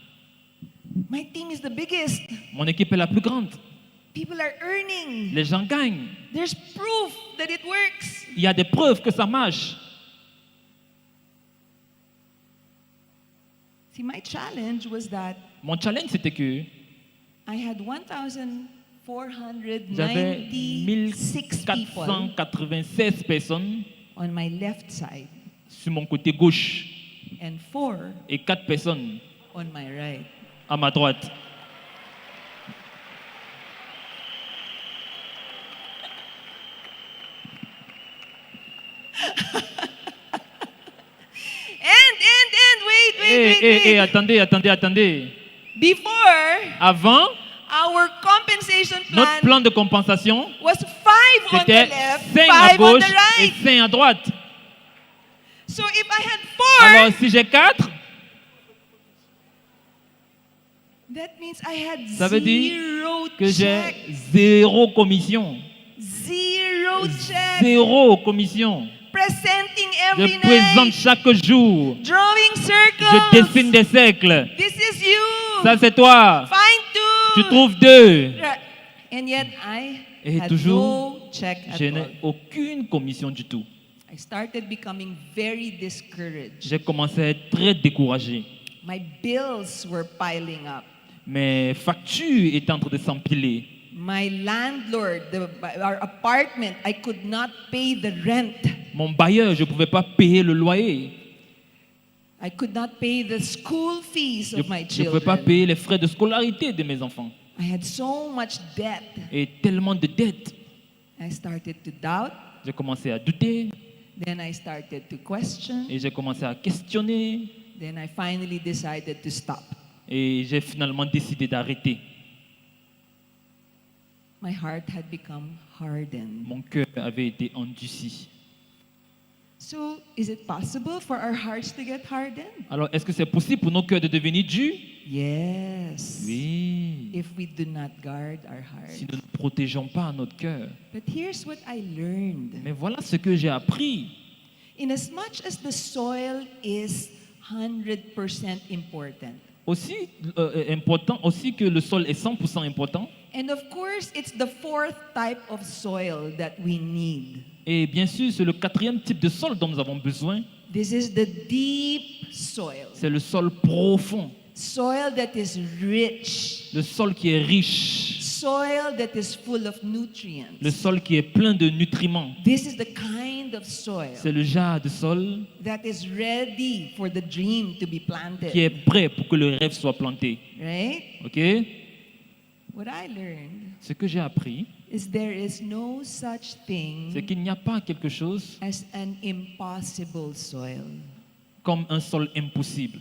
My team is the biggest. Mon équipe est la plus grande. People are earning. Les gens gagnent. There's proof that it works. Il y a des preuves que ça marche. See, my challenge was that Mon challenge, c'était que I had j'avais 1,496 people 1496 personnes on my left side sur mon côté gauche and 4 et 4 personnes on my right. à ma droite. Wait. Attendez. Before, Avant, our compensation notre plan plan de compensation, was 5 on the c'était left, 5 à 5 on gauche the et right. 5 à droite. So if I had 4, Alors si j'ai 4, that means I had ça veut dire zero que j'ai check. 0 commission. Zero check. 0 commission. Presenting Je every présente night. chaque jour. Drawing Je circles. dessine des cercles. This is you. Ça c'est toi. Find 2. Tu trouves 2. And yet I Et had toujours, no check at je all. n'ai aucune commission du tout. I started becoming very discouraged. J'ai commencé à être très découragé. My bills were piling up. Mes factures étaient en train de s'empiler. My landlord, our apartment, I could not pay the rent. Mon bailleur, je ne pouvais pas payer le loyer. I could not pay the school fees Je of my ne pouvais pas children. payer les frais de scolarité de mes enfants. I had so much debt. Et tellement de dettes. I started to doubt. J'ai commencé à douter Then I started to question. et j'ai commencé à questionner Then I finally decided to stop. et j'ai finalement décidé d'arrêter. My heart had become hardened. Mon cœur avait été endurci. So, is it possible for our hearts to get hardened? Alors, est-ce que c'est possible pour nos cœurs de devenir durs? Yes. Oui. If we do not guard our hearts. Si nous ne protégeons pas notre cœur. But here's what I learned. Mais voilà ce que j'ai appris. In as much as the soil is 100% important, Aussi important, aussi que le sol est 100% important. and of course, it's the fourth type of soil that we need. Et bien sûr, c'est le 4e type de sol dont nous avons besoin. This is the deep soil. C'est le sol profond. Soil that is rich. Le sol qui est riche. Soil that is full of nutrients. Le sol qui est plein de nutriments. This is the kind of soil C'est le genre de sol that is ready for the dream to be planted. qui est prêt pour que le rêve soit planté. Right? Ok? What I learned Ce que j'ai appris, is there is no such c'est thing qu'il n'y a pas quelque chose as an impossible soil. comme un sol impossible.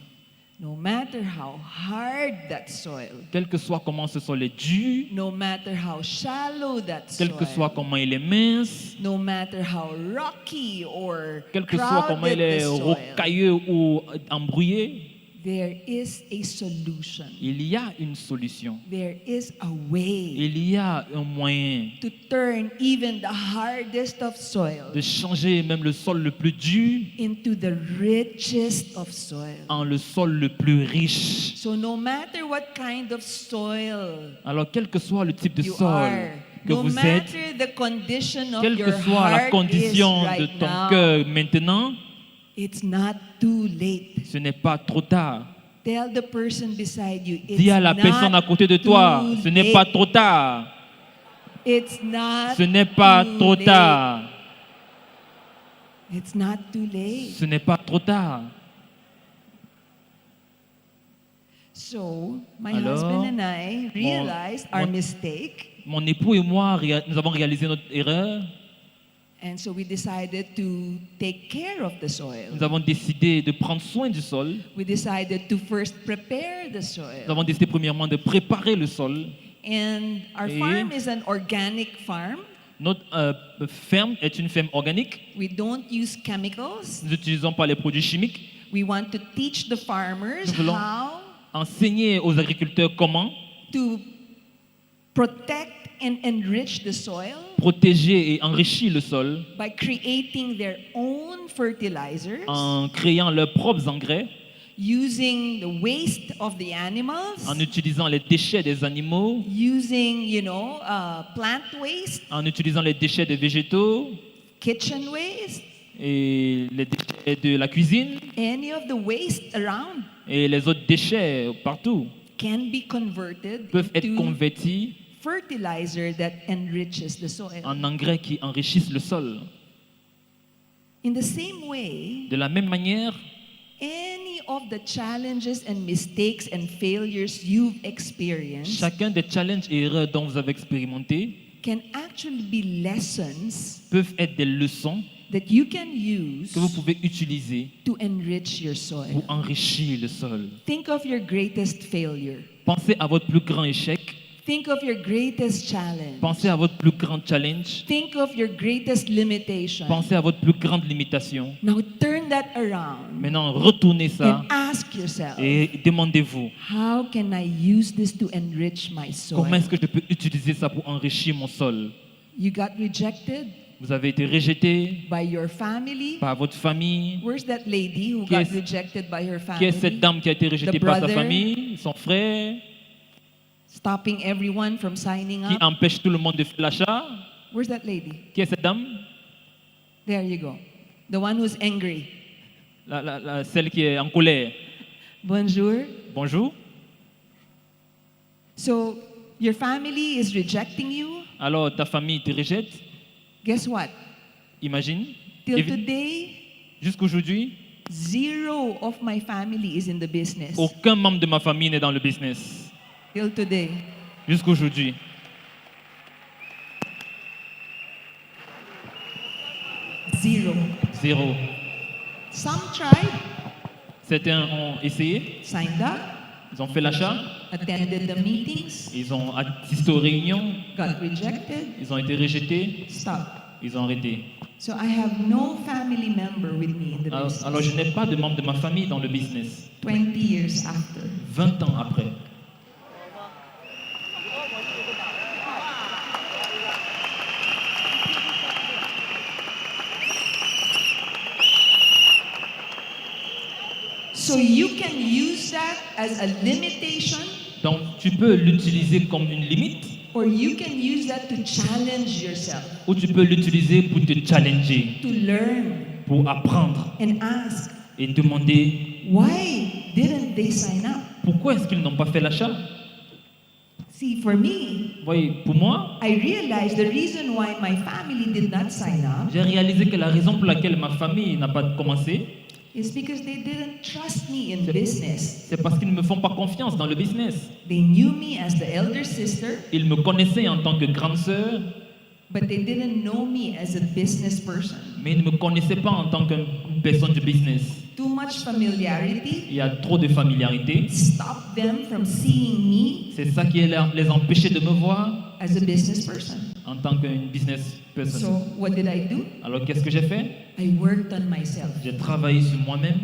No matter how hard that soil, Quel que soit comment ce sol est dur, no matter how shallow that quel que soit soil, comment il est mince, no matter how rocky or quel que soit comment il crowded est the soil, rocailleux ou embrouillé, there is a solution. il y a une solution. There is a way Il y a un moyen to turn even the hardest of soil de changer même le sol le plus dur into the richest of soil. en le sol le plus riche. So no matter what kind of soil Alors, quel que soit le type de you sol are, que no vous êtes, matter the condition of quelle que your soit la heart condition is de right ton now, cœur maintenant, it's not too late. ce n'est pas trop tard. Tell the person beside you, it's Dis à la personne à côté de toi, too ce n'est pas late. trop tard. It's not Ce n'est pas too trop late. tard. It's not too late. Ce n'est pas trop tard. So, my Alors, husband and I realized our mon- mistake, Mon époux et moi, nous avons réalisé notre erreur. and so we decided to take care of the soil. Nous avons décidé de prendre soin du sol. We decided to first prepare the Nous soil. avons décidé premièrement de préparer le sol. And our Et- farm is an organic farm. Notre ferme est une ferme organique. We don't use chemicals. Nous n'utilisons pas les produits chimiques. We want to teach the farmers Nous voulons- how Enseigner aux agriculteurs comment to protect and enrich the soil protéger et enrichir le sol by creating their own fertilizers, en créant leurs propres engrais, using the waste of the animals, en utilisant les déchets des animaux, using, plant waste, en utilisant les déchets des végétaux kitchen waste, et les déchets de la cuisine any of the waste around et les autres déchets partout can be converted peuvent être into convertis fertilizer that enriches the soil. en engrais qui enrichissent le sol. In the same way, De la même manière, any of the challenges and mistakes and failures you've experienced chacun des challenges et erreurs dont vous avez expérimenté can actually be lessons peuvent être des leçons that you can use que vous pouvez utiliser to enrich your soil. pour enrichir le sol. Think of your greatest failure. Pensez à votre plus grand échec. Think of your greatest challenge. Pensez à votre plus grand challenge. Think of your greatest limitation. Pensez à votre plus grande limitation. Now turn that around Maintenant, retournez ça and ask yourself, et demandez-vous, how can I use this to enrich my soul? comment est-ce que je peux utiliser ça pour enrichir mon sol? You got rejected Vous avez été rejeté by your family. par votre famille. Where's that lady who Qui got est- rejected by her Qui est cette family? dame qui a été rejetée The par sa brother. famille, son frère, Stopping everyone from signing qui up. empêche tout le monde de faire l'achat? Where's that lady? Qui est cette dame? There you go. The one who's angry. Celle qui est en colère. Bonjour. Bonjour. So your family is rejecting you. Alors ta famille te rejette. Guess what? Imagine. Till today, Jusqu'aujourd'hui, 0 of my family is in the business. aucun membre de ma famille n'est dans le business. Till today. Jusqu'aujourd'hui. Zero. Zéro. Some tried, Certains ont essayé, signed up, ils ont fait l'achat, attended the meetings, ils ont assisté aux réunions, got rejected, ils ont été rejetés, stopped. ils ont arrêté. So I have no family member with me in the business. Alors je n'ai pas de membre de ma famille dans le business. 20 years after. 20 ans après. So you can use that as a limitation, Donc tu peux l'utiliser comme une limite or you can use that to challenge yourself, ou tu peux l'utiliser pour te challenger, to learn pour apprendre and ask, et demander why didn't they sign up? pourquoi est-ce qu'ils n'ont pas fait l'achat. See, for me, Vous voyez, pour moi, I realized the reason why my family did not sign up j'ai réalisé que la raison pour laquelle ma famille n'a pas commencé, is because they didn't trust me in business. c'est parce qu'ils ne me font pas confiance dans le business. They knew me as the elder sister, Ils me connaissaient en tant que grande sœur, but they didn't know me as a business person. mais ils ne me connaissaient pas en tant qu'une personne du business. Too much familiarity Il y a trop de familiarité. stopped them from seeing me C'est ça qui les empêchait de me voir as a business person. en tant qu'une business person. So what did I do? Alors qu'est-ce que j'ai fait? I worked on myself. J'ai travaillé sur moi-même.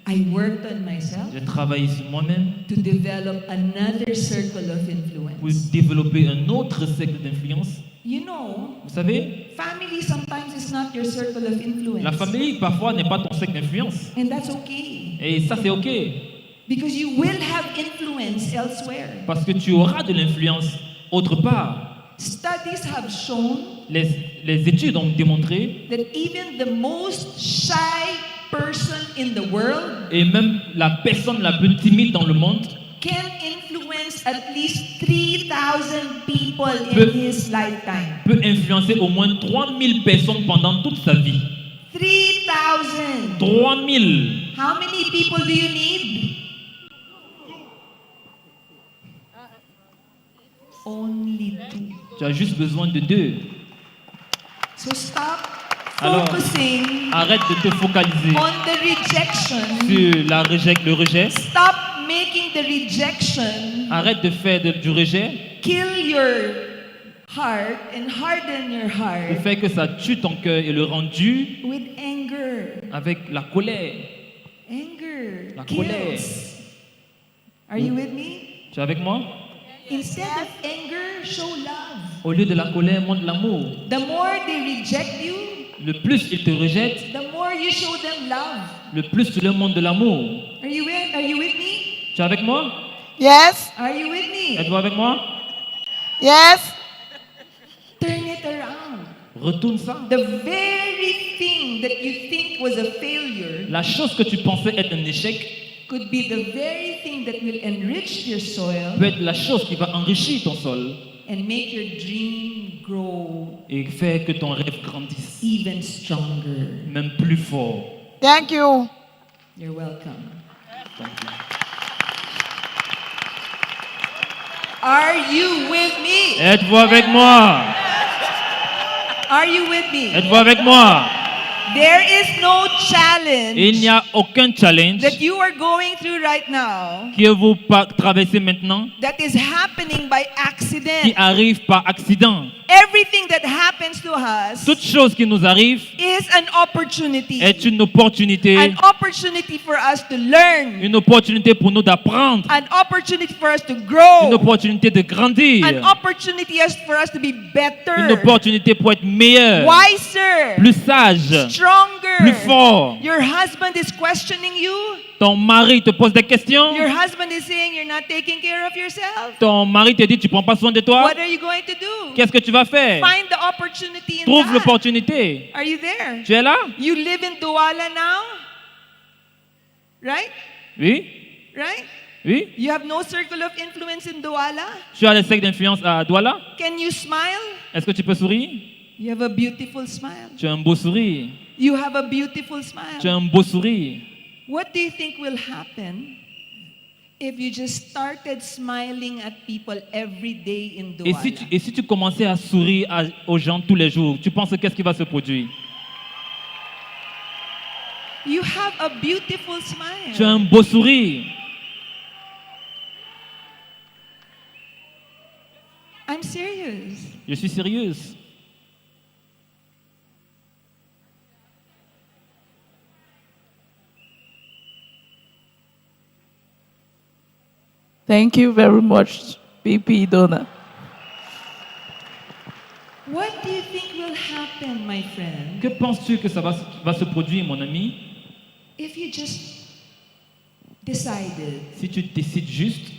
I worked on myself J'ai travaillé sur moi-même to develop another circle of pour influence. développer un autre cercle d'influence. You know, Vous savez, family sometimes is not your circle of influence. la famille parfois n'est pas ton cercle d'influence. And that's okay. Et ça c'est ok, Because you will have influence elsewhere. parce que tu auras de l'influence autre part. Studies have shown Les études ont démontré, that even the most shy person in the world et même la personne la plus timide dans le monde can influence at least 3,000 people in Peut- his lifetime. peut influencer au moins 3000 personnes pendant toute sa vie. 3,000. 3000. How many people do you need? Only 2. Tu as juste besoin de 2. So stop Alors, focusing arrête de te focaliser on the rejection. sur le rejet. Stop making the rejection Arrête de faire du rejet. kill your heart and harden your Le heart fait que ça tue ton cœur et le rend dur with anger. avec la colère. Anger La kills. colère. Are you with me? Tu es avec moi? Instead of anger, show love. Au lieu de la colère, montre l'amour. The more they reject you, Le plus ils te rejettent, the more you show them love. le plus tu leur montres de l'amour. Are you with me? Tu es avec moi? Yes, Are you with me? Êtes-vous avec moi? yes, Turn it around. Retourne ça. The very thing that you think was a failure La chose que tu pensais être un échec could be the very thing that will enrich your soil peut être la chose qui va enrichir ton sol and make your dream grow et faire que ton rêve grandisse, even stronger. même plus fort. thank you. You're welcome. Are you with me? Êtes-vous avec moi? Are you with me? Êtes-vous avec moi? There is no Et il n'y challenge a aucun challenge that you are going through right now que vous traversez maintenant that is happening by qui accident. arrive par accident. Everything that happens to us Toute chose qui nous arrive is an opportunity. est une opportunité, An opportunity for us to learn. une opportunité pour nous d'apprendre, An opportunity for us to une grow. opportunité de grandir, An opportunity for us to be une better, opportunité pour être meilleur, wiser, plus sage, stronger. plus fort. Your husband is questioning you. Ton mari te pose des questions. Your husband is saying you're not taking care of yourself. Ton mari te dit tu prends pas soin de toi. What are you going to do? Qu'est-ce que tu vas faire? Find the opportunity in Trouve that. l'opportunité. Are you there? Tu es là? You live in Douala now? Right? Oui? Right? Oui? You have no circle of influence in Douala? Tu as le cercle d'influence à Douala? Can you smile? Est-ce que tu peux sourire? You have a beautiful smile. Tu as un beau sourire. You have a beautiful Tu as smile. un beau sourire. What do you think will happen if you just started smiling at people every day in Et Douala? si tu commençais à sourire aux gens tous les jours, tu penses qu'est-ce qui va se produire? You have a beautiful Tu as un smile. beau sourire. I'm serious. Je suis sérieuse. Thank you very much, PP Donna. What do you think will happen, my friend, Que penses-tu que ça va se produire, mon ami, if you just decided si tu décides juste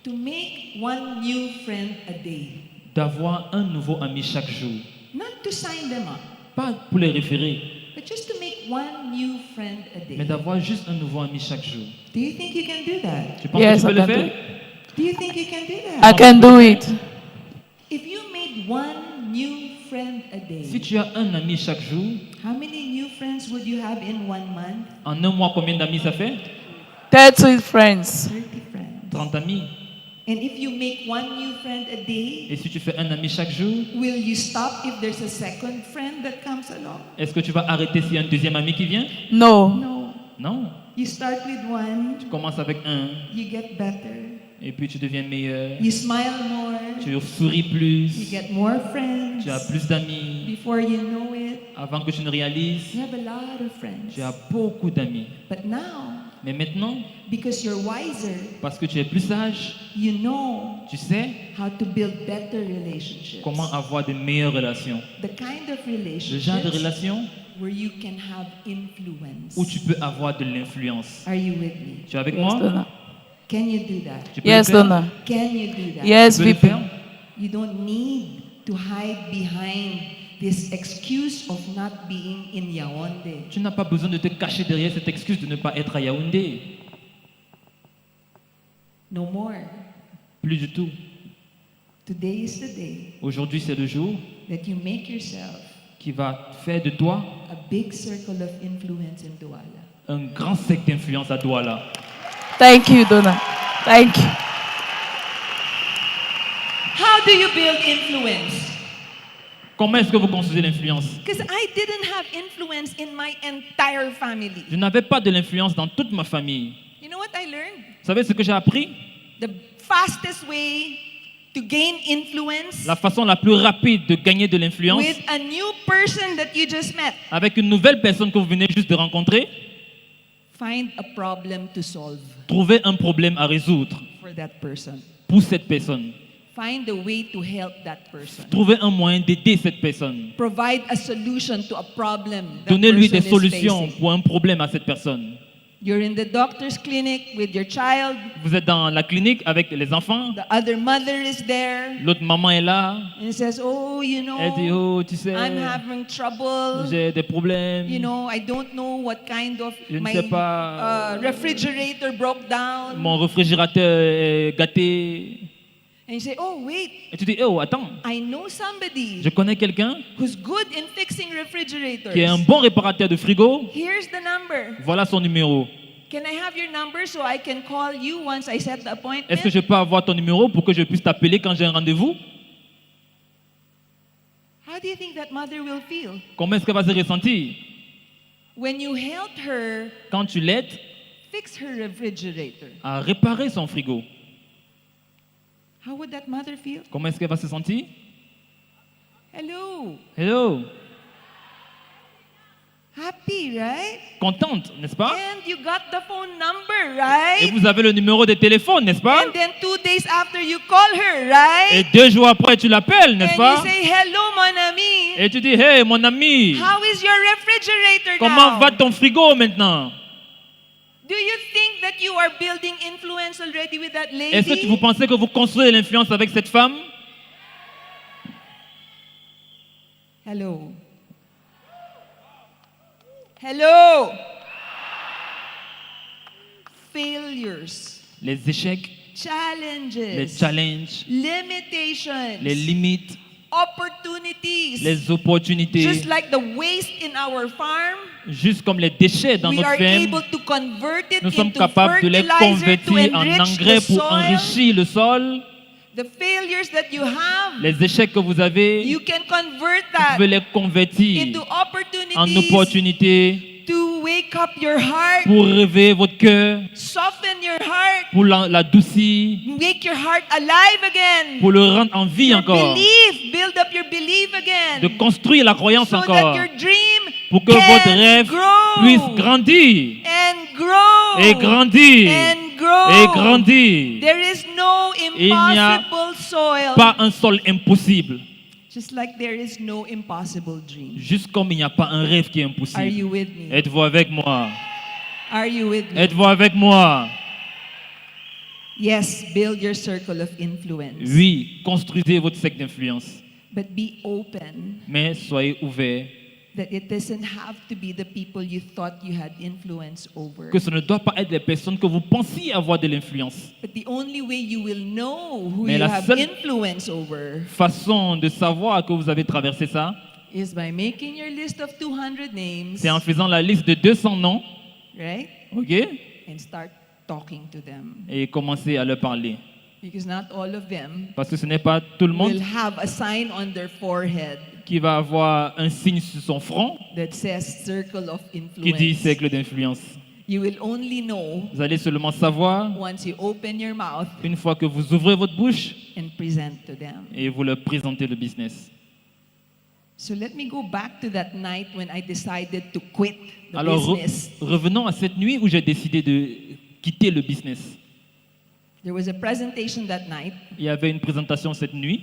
to make one new friend a day? d'avoir un nouveau ami chaque jour? Not to sign them up, Pas pour les référer, but just to make one new friend a mais day. d'avoir juste un nouveau ami chaque jour. Do you think you can do that? Tu penses Yes, que tu I peux le can do faire? it. Do you think you can do I that? can do it. If you made one new friend a Si day, tu as un ami chaque jour, how many new friends would you have in 1 month? en un mois, combien d'amis ça fait? 30 friends. 30 friends. 30 amis. And if you make one new friend a day, Et si tu fais un ami chaque jour, will you stop if there's a second friend that comes along? est-ce que tu vas arrêter s'il y a un deuxième ami qui vient? No. No. Non. You start with one, Tu commences avec un, you get better, et puis tu deviens meilleur. you smile more, Tu souris you plus. get more friends. Tu as plus d'amis. Before you know it, Avant que tu ne réalises, you have a lot of friends. tu as beaucoup d'amis. But now, Mais maintenant, because you're wiser, parce que tu es plus sage, you know tu sais how to build better relationships. comment avoir de meilleures relations. The kind of Le genre de relationships relation where you can have influence. où tu peux avoir de l'influence. Are you with me? Tu es avec Yes, moi? Donna. Can you do that? Tu peux Yes, le faire? Donna. Can you do that? Yes, Tu peux le VP. faire? You don't need to hide behind this excuse of not being in Yaoundé. Tu n'as pas besoin de te cacher derrière cette excuse de ne pas être à Yaoundé. No more. Plus du tout. Today is the day Aujourd'hui, c'est le jour that you make yourself qui va faire de toi a big circle of influence in Douala. un grand cercle d'influence à Douala. Thank you, Donna. Thank you. How do you build influence? Comment est-ce que vous construisez l'influence? Because I didn't have influence in my entire family. Je n'avais pas de l'influence dans toute ma famille. You know what I learned? Vous savez ce que j'ai appris? The fastest way to gain influence La façon la plus rapide de gagner de l'influence with a new person that you just met. avec une nouvelle personne que vous venez juste de rencontrer, Find a problem to solve trouver un problème à résoudre for that person. pour cette personne. Find a way to help that person. Trouver un moyen d'aider cette personne. Provide a solution to a problem that Donnez-lui des person is solutions facing. pour un problème à cette personne. You're in the doctor's clinic with your child. Vous êtes dans la clinique avec les enfants, The other mother is there l'autre maman est là, and says, "Oh, you elle dit know, oh tu sais, I'm having trouble. j'ai des problèmes, You know, I don't know what kind of Je ne my sais pas. refrigerator broke down." mon réfrigérateur est gâté. And you say, "Oh, wait, Et tu dis oh attends, I know somebody je connais quelqu'un who's good in fixing refrigerators. qui est un bon réparateur de frigo, Here's the number. voilà son numéro. Can I have your number so I can call you once I set the appointment?" Est-ce que je peux avoir ton numéro pour que je puisse t'appeler quand j'ai un rendez-vous? How do you think that mother will feel? Comment est-ce qu'elle va se ressentir? when you helped her quand tu l'aides fix her refrigerator, à réparer son frigo, how would that mother feel? comment est-ce qu'elle va se sentir? Hello. Hello, Happy, right? contente, n'est-ce pas? And you got the phone number, Et right? vous avez le numéro de téléphone, n'est-ce pas? And then 2 days after you call her, right? Et 2 jours après, tu l'appelles, n'est-ce And pas? you say, hello, mon ami. Et tu dis, hey, mon ami, How is your refrigerator comment now? va ton frigo maintenant? Do you think that you are building influence already with that lady? Est-ce que vous pensez que vous construisez l'influence avec cette femme? Hello. Hello. Failures, Les échecs, les challenges, challenges, limitations, les limites, opportunities. les opportunités, Just like the waste in our farm, juste comme les déchets dans we notre are ferme, able to convert it nous sommes into capables de les fertilizer to convertir en enrich engrais the pour soil. enrichir le sol. The failures that you have, Les échecs que vous avez, you can convert vous that pouvez les convertir into en opportunities opportunités to wake up your heart, pour réveiller votre cœur, soften your heart, pour l'adoucir, make your heart alive again. pour le rendre en vie Your encore, belief, build up your belief again. de construire la croyance So encore, that your dream pour que can votre rêve grow puisse grandir and grow et grandir and grow. et grandir. There is no Il n'y a impossible soil. Pas un sol impossible, Just like there is no impossible dream. juste comme il n'y a pas un rêve qui est Are impossible. you with me? Êtes-vous avec moi? Are you with me? Êtes-vous avec moi? Yes, build your circle of influence. Oui, construisez votre cercle d'influence, But be open mais soyez ouverts that it doesn't have to be the people you thought you had influence over. que ce ne doit pas être les personnes que vous pensiez avoir de l'influence. But the only way you will know who Mais you la have seule- influence over Façon de savoir que vous avez traversé ça, is by making your list of 200 names, c'est en faisant la liste de 200 noms, right? ok? And start talking to them. Et commencer à leur parler. Because not all of them Parce que ce n'est pas tout le monde will have a sign on their forehead qui va avoir un signe sur son front that says circle of qui dit influence. cercle d'influence. You will only know Vous allez seulement savoir once you open your mouth une fois que vous ouvrez votre bouche and present to them. et vous leur présentez le business. So let me go back to that night when I decided to quit the Alors business. revenons à cette nuit où j'ai décidé de quitter le business. There was a presentation that night, Il y avait une présentation cette nuit,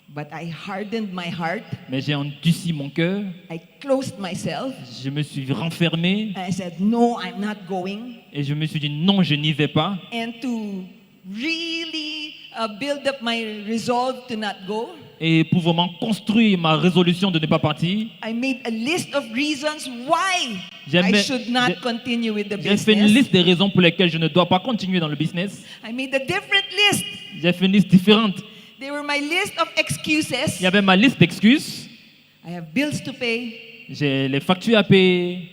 but I hardened my heart. mais j'ai endurci mon cœur, I closed myself. je me suis renfermé And I said, no, I'm not going. et je me suis dit non, je n'y vais pas. And to really build up my resolve to not go, Et pour vraiment construire ma résolution de ne pas partir, I made a list of reasons why J'ai I fait- should not j'ai- continue with the j'ai fait une business. liste des raisons pour lesquelles je ne dois pas continuer dans le business. I made a different list. J'ai fait une liste différente. They were my list of excuses. Il y avait ma liste d'excuses. I have bills to pay. J'ai les factures à payer.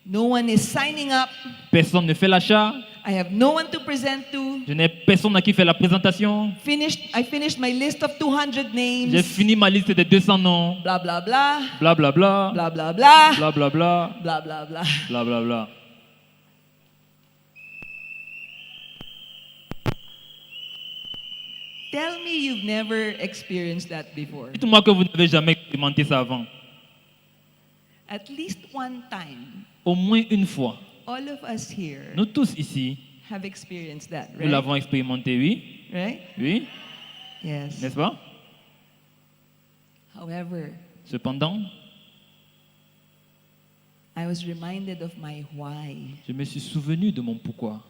No one is signing up. Personne ne fait l'achat. I have no one to present to. Je n'ai personne à qui faire la présentation. I finished my list of 200 J'ai names. fini ma liste de 200 noms. Blah blah blah. Bla bla bla. Blah blah blah. Bla bla bla. Blah blah blah. Bla bla bla. Tell me you've never experienced that before. Dites-moi que vous n'avez jamais expérimenté ça avant. At least one time, Au moins une fois. all of us here Nous tous ici, have experienced that, nous right? l'avons expérimenté, oui. Right? Oui, Yes. n'est-ce pas? However, Cependant, I was reminded of my why. je me suis souvenu de mon pourquoi.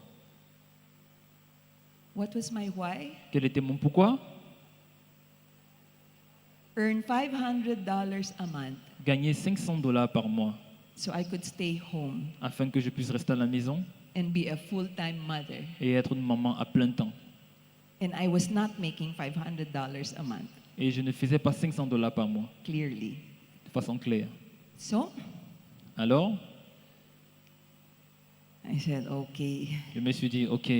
What was my why? Quel était mon pourquoi? Earn $500 a month Gagner $500 par mois so I could stay home afin que je puisse rester à la maison and be a full-time mother. et être une maman à plein temps. And I was not making $500 a month, Et je ne faisais pas $500 par mois, clearly. de façon claire. So Alors, I said, okay, je me suis dit, ok,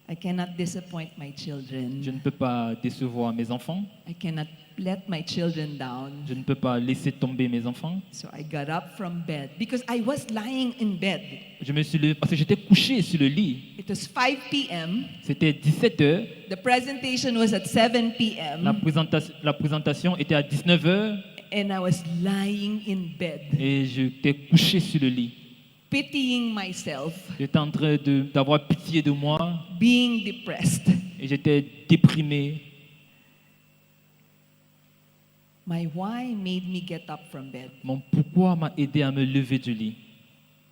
I cannot disappoint my Je children. ne peux pas décevoir mes enfants. I cannot let my children down. Je ne peux pas laisser tomber mes enfants. So I got up from bed because I was lying in bed. Je me suis levé parce que j'étais couché sur le lit. It was 5 p.m. C'était 17 heures. The presentation was at 7 La p.m. présentation était à 19 heures and I was lying in bed, et j'étais couché sur le lit. pitying myself, J'étais en train d'avoir pitié de moi being depressed. et j'étais déprimé. My why made me get up from bed. Mon pourquoi m'a aidé à me lever du lit.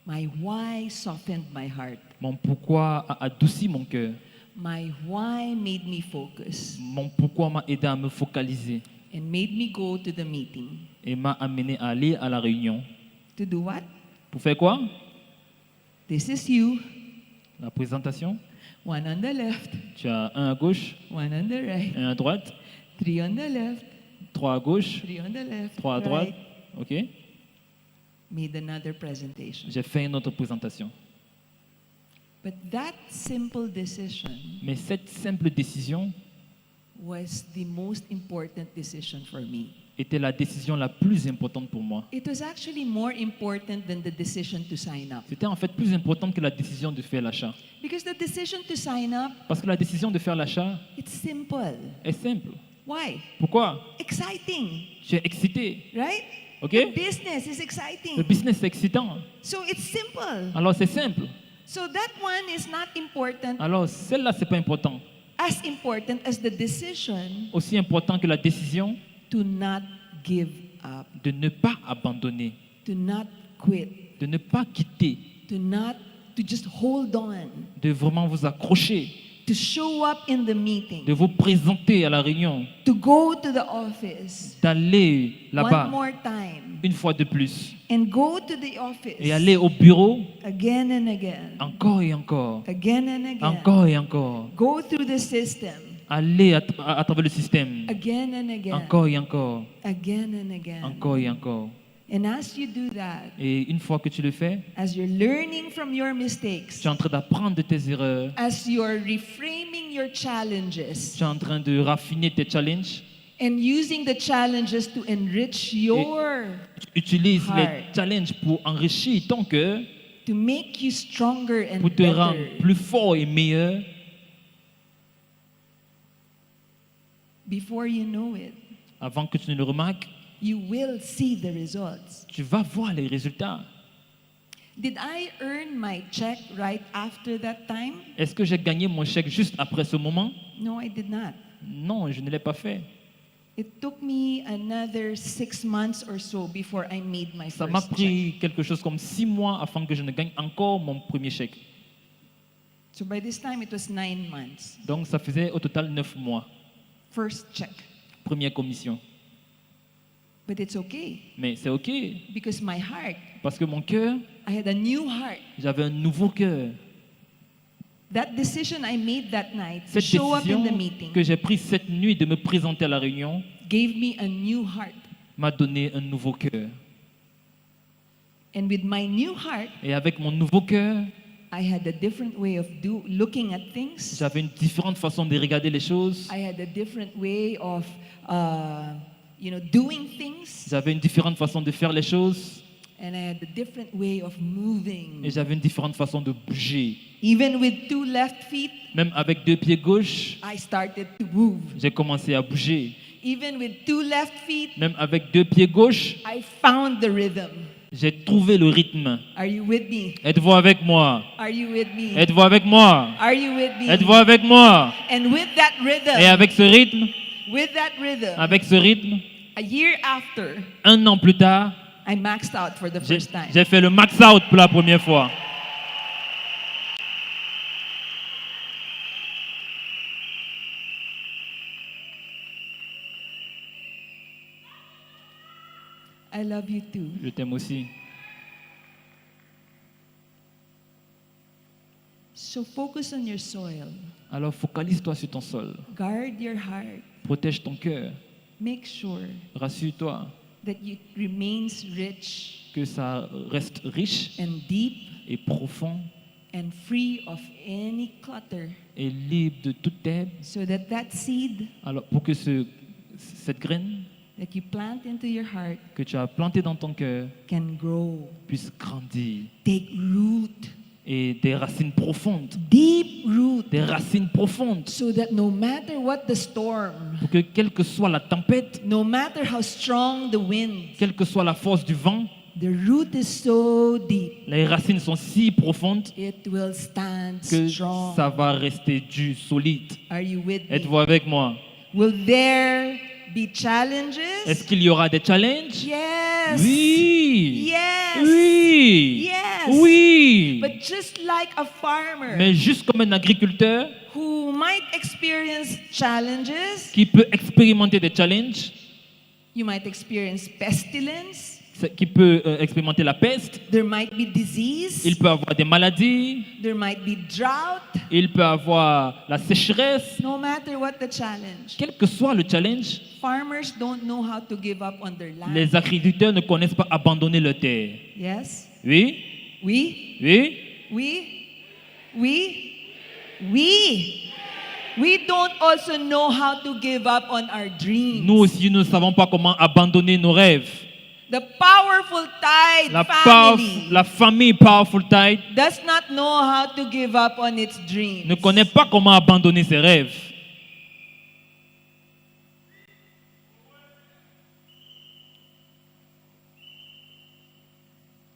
My why softened my heart. Mon pourquoi a adouci mon cœur. My why made me focus Mon pourquoi m'a aidé à me focaliser and made me go to the meeting. et m'a amené à aller à la réunion. To do what? Pour faire quoi? This is you. La présentation. One on the left, Tu as un à gauche, one on the right, un à droite, 3 on the left, 3 à gauche, 3 on the left, 3 à droite. right. Ok? Made another presentation. J'ai fait une autre présentation. But that simple decision Mais cette simple décision was the most important decision for me. était la décision la plus importante pour moi. It was actually more important than the decision to sign up. C'était en fait plus importante que la décision de faire l'achat. Because the decision to sign up, Parce que la décision de faire l'achat it's simple. est simple. Why? Pourquoi? Exciting, Tu es excité. right? Ok? The business is Le exciting. business est excitant. So it's simple. Alors c'est simple. So that one is not important, Alors celle-là, c'est pas important. as important as the decision Aussi important que la décision to not give up, de ne pas abandonner, to not quit, de ne pas quitter, to just hold on, de vraiment vous accrocher, to show up in the meeting, de vous présenter à la réunion, to go to the office d'aller one là-bas more time une fois de plus and go to the office et aller au bureau again and again, encore et encore, again and again, encore et encore, go through the system aller à travers le système again and again, encore et encore, again and again. encore et encore. And as you do that, Et une fois que tu le fais, as you're learning from your tu mistakes, es en train d'apprendre de tes erreurs, as you're reframing your challenges tu es en train de raffiner tes challenges, and using the challenges to enrich your, tu utilises les Heart. challenges pour enrichir ton cœur, to make you stronger and pour te rendre better, plus fort et meilleur. before you know it, Avant que tu ne le remarques, you will see the results. tu vas voir les résultats. Did I earn my check right after that time? Est-ce que j'ai gagné mon chèque juste après ce moment? No, I did not. Non, je ne l'ai pas fait. It took me another 6 months or so before I made my Ça m'a first check. pris quelque chose comme 6 mois afin que je ne gagne encore mon premier chèque. So by this time, it was 9 months. Donc ça faisait au total 9 mois. First check. Première commission. But it's okay Mais c'est OK, because my heart, parce que mon cœur, I had a new heart. j'avais un nouveau cœur. That decision I made that night to Cette show up in décision the meeting que j'ai prise cette nuit de me présenter à la réunion gave me a new heart. m'a donné un nouveau cœur. And with my new heart, Et avec mon nouveau cœur, I had a different way of looking at things. j'avais une différente façon de regarder les choses. I had a different way of, doing things. J'avais une différente façon de faire les choses. And I had a different way of moving. Et j'avais une différente façon de bouger. Even with 2 left feet, Même avec 2 pieds gauche, I started to move. j'ai commencé à bouger. Even with 2 left feet, Même avec 2 pieds gauche, I found the rhythm. j'ai trouvé le rythme. Are you with me? Êtes-vous avec moi? Are you with me? Êtes-vous avec moi? Are you with me? Êtes-vous avec moi? And with that Et rhythm, avec ce rythme, avec ce rythme, a year after, un an plus tard, I maxed out for the first time. j'ai fait le max out pour la première fois. I love you too. Je t'aime aussi. So focus on your soil. Alors focalise-toi sur ton sol. Guard your heart. Protège ton cœur. Make sure Rassure-toi that it remains rich que ça reste riche and deep et profond and free of any clutter, et libre de toute herbe. so that that seed Alors, pour que cette graine that you plant into your heart que tu as plantée dans ton cœur can grow, puisse grandir take root, et des racines profondes, deep root, des racines profondes, so that no matter what the storm, pour que quelle que soit la tempête, no matter how strong the wind, quelle que soit la force du vent, the root is so deep, les racines sont si profondes it will stand que strong. ça va rester dur, solide. Are you with me? Êtes-vous avec moi? Will there be challenges? Est-ce qu'il y aura des challenges? Yes. Oui. Yes. Oui. Yes. Oui. But just like a farmer Mais juste comme un agriculteur who might experience challenges, qui peut expérimenter des challenges, you might experience pestilence, qui peut expérimenter la peste, there might be disease, il peut avoir des maladies, there might be drought, il peut avoir la sécheresse. no matter what the challenge. Quel que soit le challenge, Farmers don't know how to give up on their land. les agriculteurs ne connaissent pas abandonner leur terre. Yes? Oui? We? Oui? We don't also know how to give up on our dreams. Nous aussi, nous ne savons pas comment abandonner nos rêves. The powerful tide family La famille Powerful Tide does not know how to give up on its dreams. ne connaît pas comment abandonner ses rêves.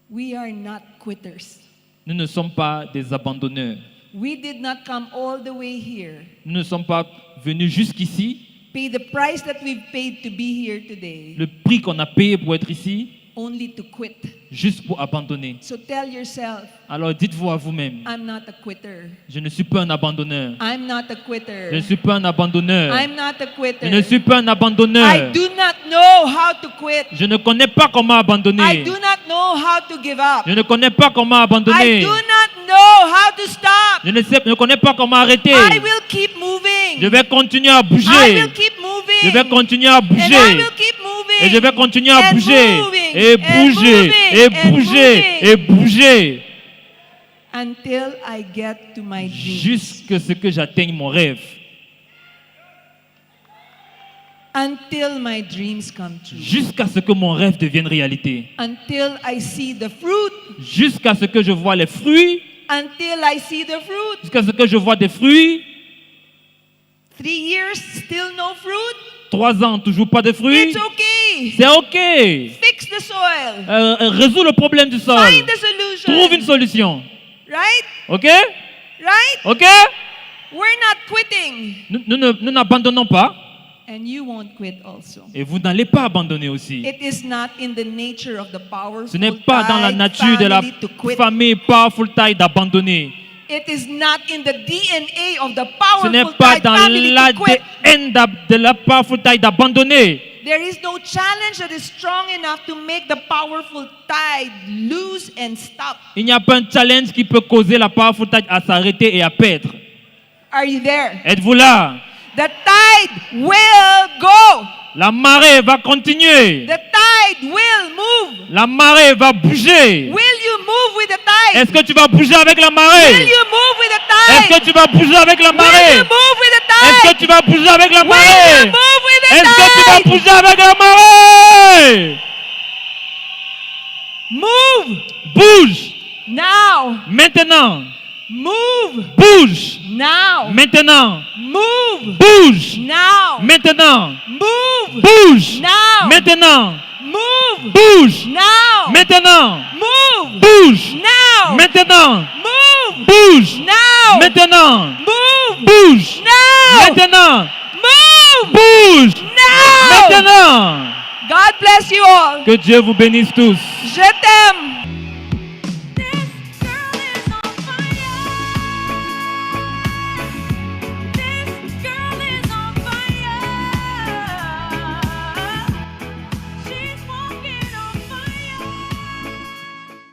We are not quitters. Nous ne sommes pas des abandonneurs. We did not come all the way here, Nous ne sommes pas venus jusqu'ici. pay the price that we've paid to be here today, Le prix qu'on a payé pour être ici, only to quit. juste pour abandonner. So tell yourself, Alors dites-vous à vous-même, I'm not a quitter. je ne suis pas un abandonneur. I'm not a Je ne quitter. suis pas un abandonneur. I'm not a Je quitter. ne suis pas un abandonneur. I do not know how to quit. Je ne connais pas comment I abandonner. do not know how to give up. Je ne connais pas comment I abandonner. do not know how to stop. Je ne connais pas comment arrêter. I will keep moving. Je vais continuer à I bouger. will keep moving. Je vais continuer à And I bouger. will keep moving. Et je vais continuer à And bouger. moving. Et And bouger. moving. Et And bouger. moving. Et bouger. Until I get to my dream. Jusqu'à ce que j'atteigne mon rêve. Until my dreams come true. Jusqu'à ce que mon rêve devienne réalité. Until I see the fruit. Jusqu'à ce que je vois les fruits. Until I see the fruit. Jusqu'à ce que je vois des fruits. 3 years, still no fruit. 3 ans, toujours pas de fruits. It's okay. C'est OK. Fix the soil. Résous le problème du sol. Find the solution. Trouve une solution. Right? OK? Right? OK? We're not quitting. Nous n'abandonnons pas. And you won't quit also. Et vous n'allez pas abandonner aussi. It is not in the nature of the powerful Ce n'est pas dans la Tide nature de la family to quit. famille Powerful Tide d'abandonner. It is not in the DNA of the Ce n'est powerful pas Tide dans family to quit. l'ADN de la Powerful Tide d'abandonner. There is no challenge that is strong enough to make the powerful tide loose and stop. Il n'y a pas un challenge qui peut causer la Powerful Tide à s'arrêter et à perdre. Are you there? Êtes-vous là? The tide will go. La marée va continuer. The tide will move. La marée va bouger. Will you move with the tide? Est-ce que tu vas bouger avec la Will marée? you move with the Est-ce tide? que tu vas bouger avec la Will marée? you move with the Est-ce tide? que tu vas bouger avec la Will you marée? move with the Est-ce que tu vas tide? bouger avec la marée? Move Bouge now. maintenant. Move Bouge now. maintenant. Move Bouge now. maintenant. Move Bouge now. maintenant. Move Bouge now. maintenant. Move Bouge now. maintenant. Move Bouge now. maintenant. Move Bouge now. maintenant. Move Bouge now. maintenant. God bless you all. Que Dieu vous bénisse tous. Je t'aime.